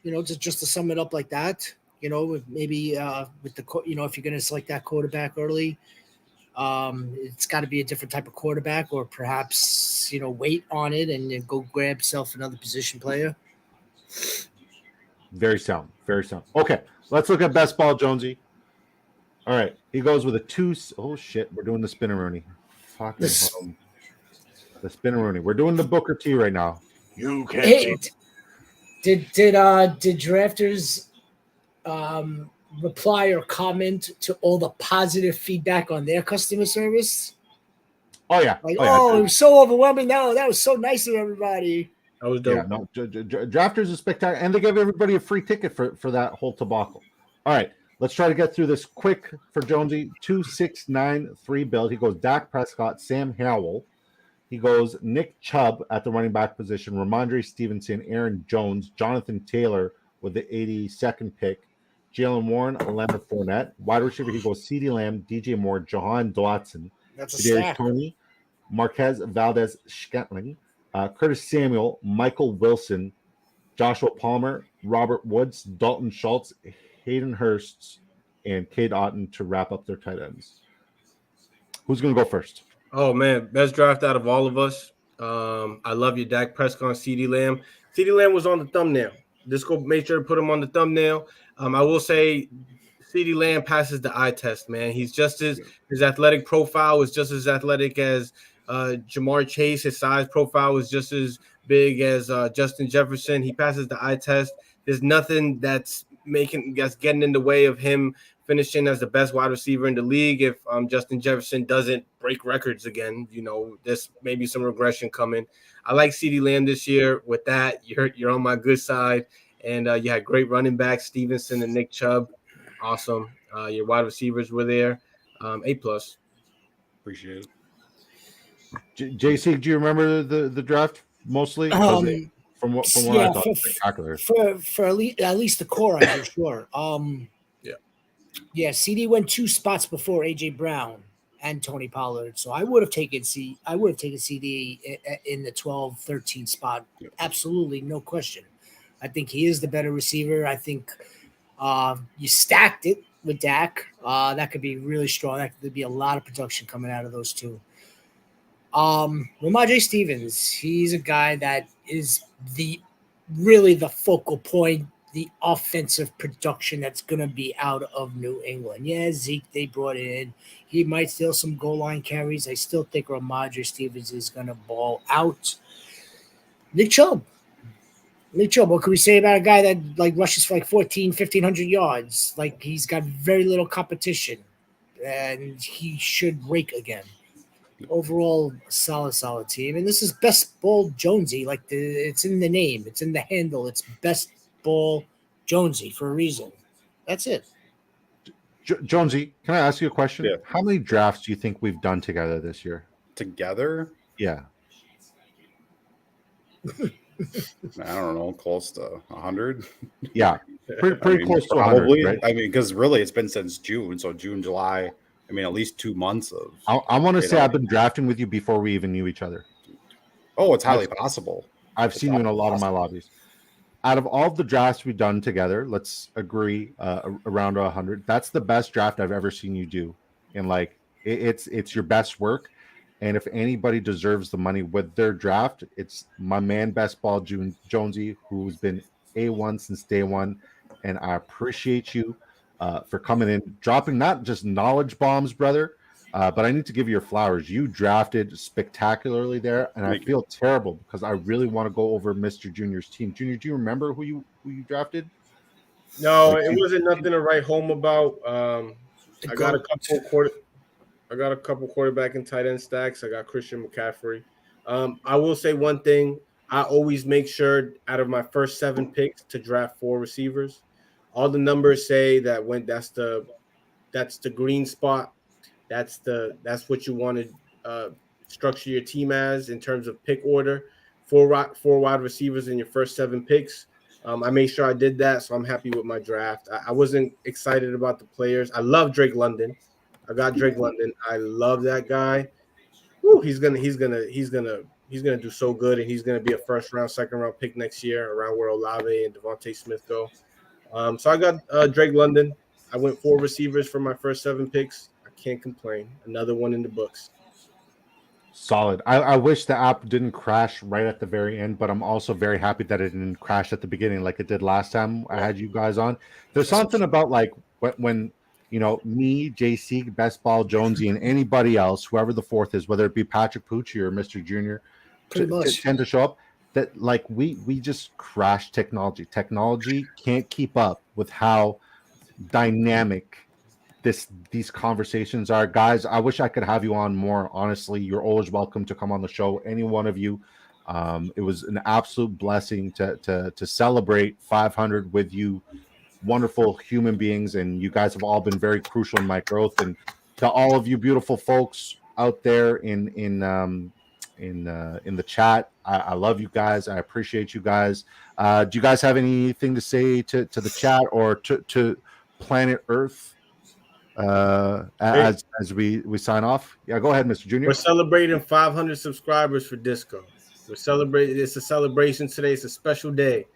Just to sum it up like that. Maybe with the if you're going to select that quarterback early, it's got to be a different type of quarterback, or perhaps wait on it and then go grab yourself another position player. Very sound. Very sound. Okay, let's look at Best Ball Jonesy. All right, he goes with a 2. Oh shit, we're doing the spin-a-rooney. Fucking the spin-a-rooney. We're doing the Booker T right now. You can't. Did drafters reply or comment to all the positive feedback on their customer service? Oh yeah. It was so overwhelming. No, that was so nice of everybody. That was dope. Yeah, no, drafters is spectacular, and they gave everybody a free ticket for that whole debacle. All right, let's try to get through this quick for Jonesy. 2-6-9-3 build. He goes Dak Prescott, Sam Howell. He goes Nick Chubb at the running back position, Ramondre Stevenson, Aaron Jones, Jonathan Taylor with the 82nd pick, Jalen Warren, Leonard Fournette. Wide receiver, he goes CeeDee Lamb, DJ Moore, Jahan Dotson, Kadarius Toney, Marquez Valdez-Scantling, Curtis Samuel, Michael Wilson, Joshua Palmer, Robert Woods, Dalton Schultz, Hayden Hurst, and Cade Otton to wrap up their tight ends. Who's going to go first? Oh, man, best draft out of all of us. I love you, Dak Prescott, CeeDee Lamb. CeeDee Lamb was on the thumbnail. Just go make sure to put him on the thumbnail. I will say CeeDee Lamb passes the eye test, man. He's just his athletic profile is just as athletic as Jamar Chase. His size profile is just as big as Justin Jefferson. He passes the eye test. There's nothing that's getting in the way of him finishing as the best wide receiver in the league. If Justin Jefferson doesn't break records again, there's maybe some regression coming. I like CeeDee Lamb this year. With that, you're on my good side. And you had great running backs, Stevenson and Nick Chubb. Awesome. Your wide receivers were there. A+. Appreciate it. JC, do you remember the draft mostly? 'Cause from what Yeah, I thought, it was spectacular. for at least the core, I'm for sure. Yeah. CD went 2 spots before AJ Brown and Tony Pollard, so I would have taken CD in the 12-13 spot. Yep. Absolutely, no question. I think he is the better receiver. I think you stacked it with Dak. That could be really strong. That could be a lot of production coming out of those two. Ramondre Stevens, he's a guy that is really the focal point, the offensive production that's going to be out of New England. Yeah, Zeke, they brought in. He might steal some goal line carries. I still think Ramondre Stevens is going to ball out. Nick Chubb, what can we say about a guy that like rushes for like 1,500 yards? Like he's got very little competition, and he should rake again. Overall, solid team. And this is Best Ball Jonesy. Like it's in the name, it's in the handle. It's Best Ball Jonesy for a reason. That's it. Jonesy, can I ask you a question? Yeah. How many drafts do you think we've done together this year? Together? Yeah. I don't know, close to 100. Yeah, pretty close to 100, probably. right? I mean, because really, it's been since June. So June, July. I mean, at least 2 months of. I want to say I've been drafting with you before we even knew each other. Oh, it's highly possible. I've seen you in a lot of my lobbies. Out of all of the drafts we've done together, let's agree around 100. That's the best draft I've ever seen you do, and like it's your best work. And if anybody deserves the money with their draft, it's my man Best Ball Jonesy, who's been A1 since day one, and I appreciate you for coming in, dropping not just knowledge bombs, brother, but I need to give you your flowers. You drafted spectacularly there, and I feel terrible because I really want to go over Mr. Junior's team. Junior, do you remember who you drafted? No, it wasn't nothing to write home about. I got a couple quarterback and tight end stacks. I got Christian McCaffrey. I will say one thing. I always make sure out of my first 7 picks to draft 4 receivers. All the numbers say that when that's the green spot. That's what you want to structure your team as in terms of pick order. 4 wide receivers in your first 7 picks. I made sure I did that, so I'm happy with my draft. I wasn't excited about the players. I love Drake London. I got Drake London. I love that guy. Woo, he's gonna do so good, and he's gonna be a first round, second round pick next year, around where Olave and Devontae Smith go. So I got Drake London. I went 4 receivers for my first 7 picks. I can't complain. Another one in the books. Solid. I wish the app didn't crash right at the very end, but I'm also very happy that it didn't crash at the beginning like it did last time I had you guys on. There's something about like when you know, me, Jsieg, Best Ball Jonesy, and anybody else, whoever the fourth is, whether it be Patrick Pucci or Mr. Junior, tend to show up, that like we just crash technology. Technology can't keep up with how dynamic these conversations are. Guys, I wish I could have you on more. Honestly, you're always welcome to come on the show, any one of you. It was an absolute blessing to celebrate 500 with you. Wonderful human beings, and you guys have all been very crucial in my growth. And to all of you beautiful folks out there in the chat, I love you guys. I appreciate you guys. Do you guys have anything to say to the chat or to planet Earth as we sign off? Yeah, go ahead, Mr. Junior. We're celebrating 500 subscribers for Disco. We're celebrating. It's a celebration today. It's a special day.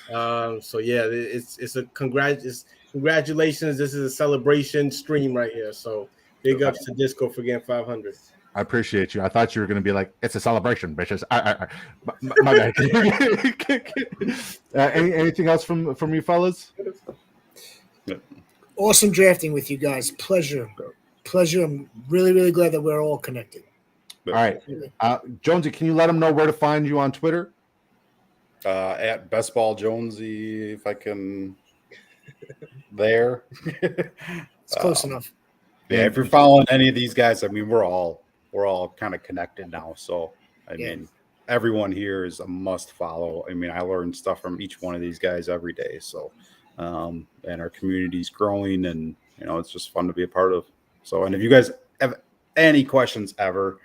So yeah, it's congratulations. This is a celebration stream right here. So big ups to Disco for getting 500. I appreciate you. I thought you were going to be like, it's a celebration, bitches. My bad. Anything else from you fellas? Awesome drafting with you guys. Pleasure. I'm really glad that we're all connected. All right. Jonesy, can you let them know where to find you on Twitter? At Best Ball Jonesy, if I can. There. It's close enough. Yeah, if you're following any of these guys, I mean, we're all kind of connected now. So I mean, everyone here is a must follow. I mean, I learn stuff from each one of these guys every day. So, and our community's growing, and it's just fun to be a part of. So, and if you guys have any questions ever,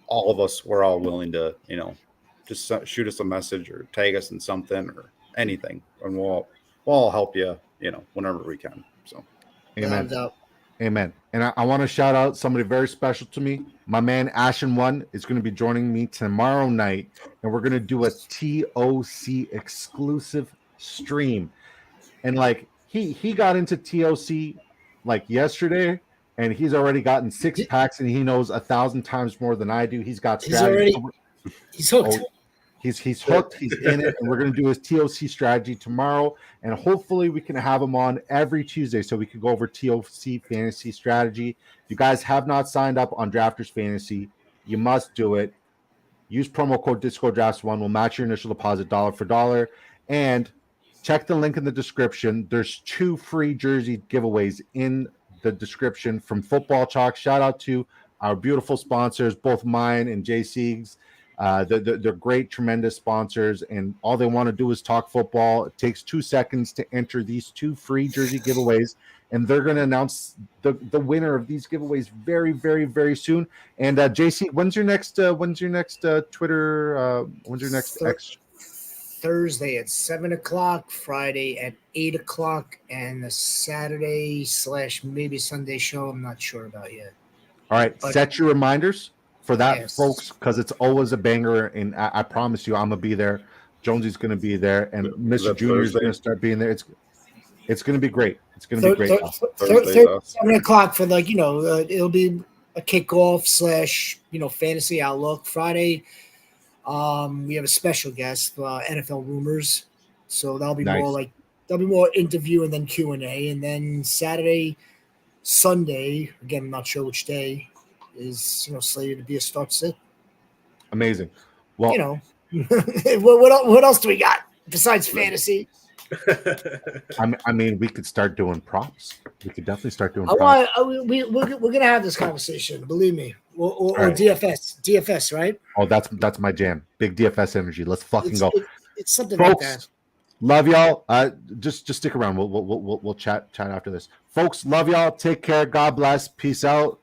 all of us, we're all willing to, just shoot us a message or tag us in something or anything, and we'll all help you, whenever we can. So, amen. Amen. And I want to shout out somebody very special to me. My man Ashen One is going to be joining me tomorrow night, and we're going to do a TOC exclusive stream. And like he got into TOC like yesterday, and he's already gotten 6 packs, and he knows 1,000 times more than I do. He's got strategy. He's hooked. He's hooked. He's in it, and we're going to do his TOC strategy tomorrow, and hopefully we can have him on every Tuesday so we can go over TOC fantasy strategy. If you guys have not signed up on Drafters Fantasy, you must do it. Use promo code DiscoDrafts1. We'll match your initial deposit dollar for dollar, and check the link in the description. There's 2 free jersey giveaways in the description from Football Chalk. Shout out to our beautiful sponsors, both mine and Jsieg's. They're great, tremendous sponsors, and all they want to do is talk football. It takes 2 seconds to enter these 2 free jersey giveaways, and they're going to announce the winner of these giveaways very, very, very soon. And JC, when's your next Twitter? When's your next X? Thursday at 7:00, Friday at 8:00, and the Saturday / maybe Sunday show. I'm not sure about yet. All right, set your reminders for that, yes, folks, because it's always a banger, and I promise you I'm gonna be there. Jonesy's gonna be there, and Mr. Junior is gonna start being there. It's gonna be great. It's gonna be great. Thursday, 7:00 for it'll be a kickoff / fantasy outlook. Friday, we have a special guest, NFL rumors, so that'll be nice. more interview and then Q&A, and then Saturday, Sunday, again, I'm not sure which day, is slated to be a start sit. Amazing. Well, what else do we got besides fantasy? I mean, we could start doing props. We could definitely start doing props. We're gonna have this conversation, believe me. Or right. DFS, right? Oh, that's my jam. Big DFS energy. Let's fucking go. It's something folks, like that. Love y'all. Just stick around. We'll chat after this. Folks, love y'all. Take care. God bless. Peace out.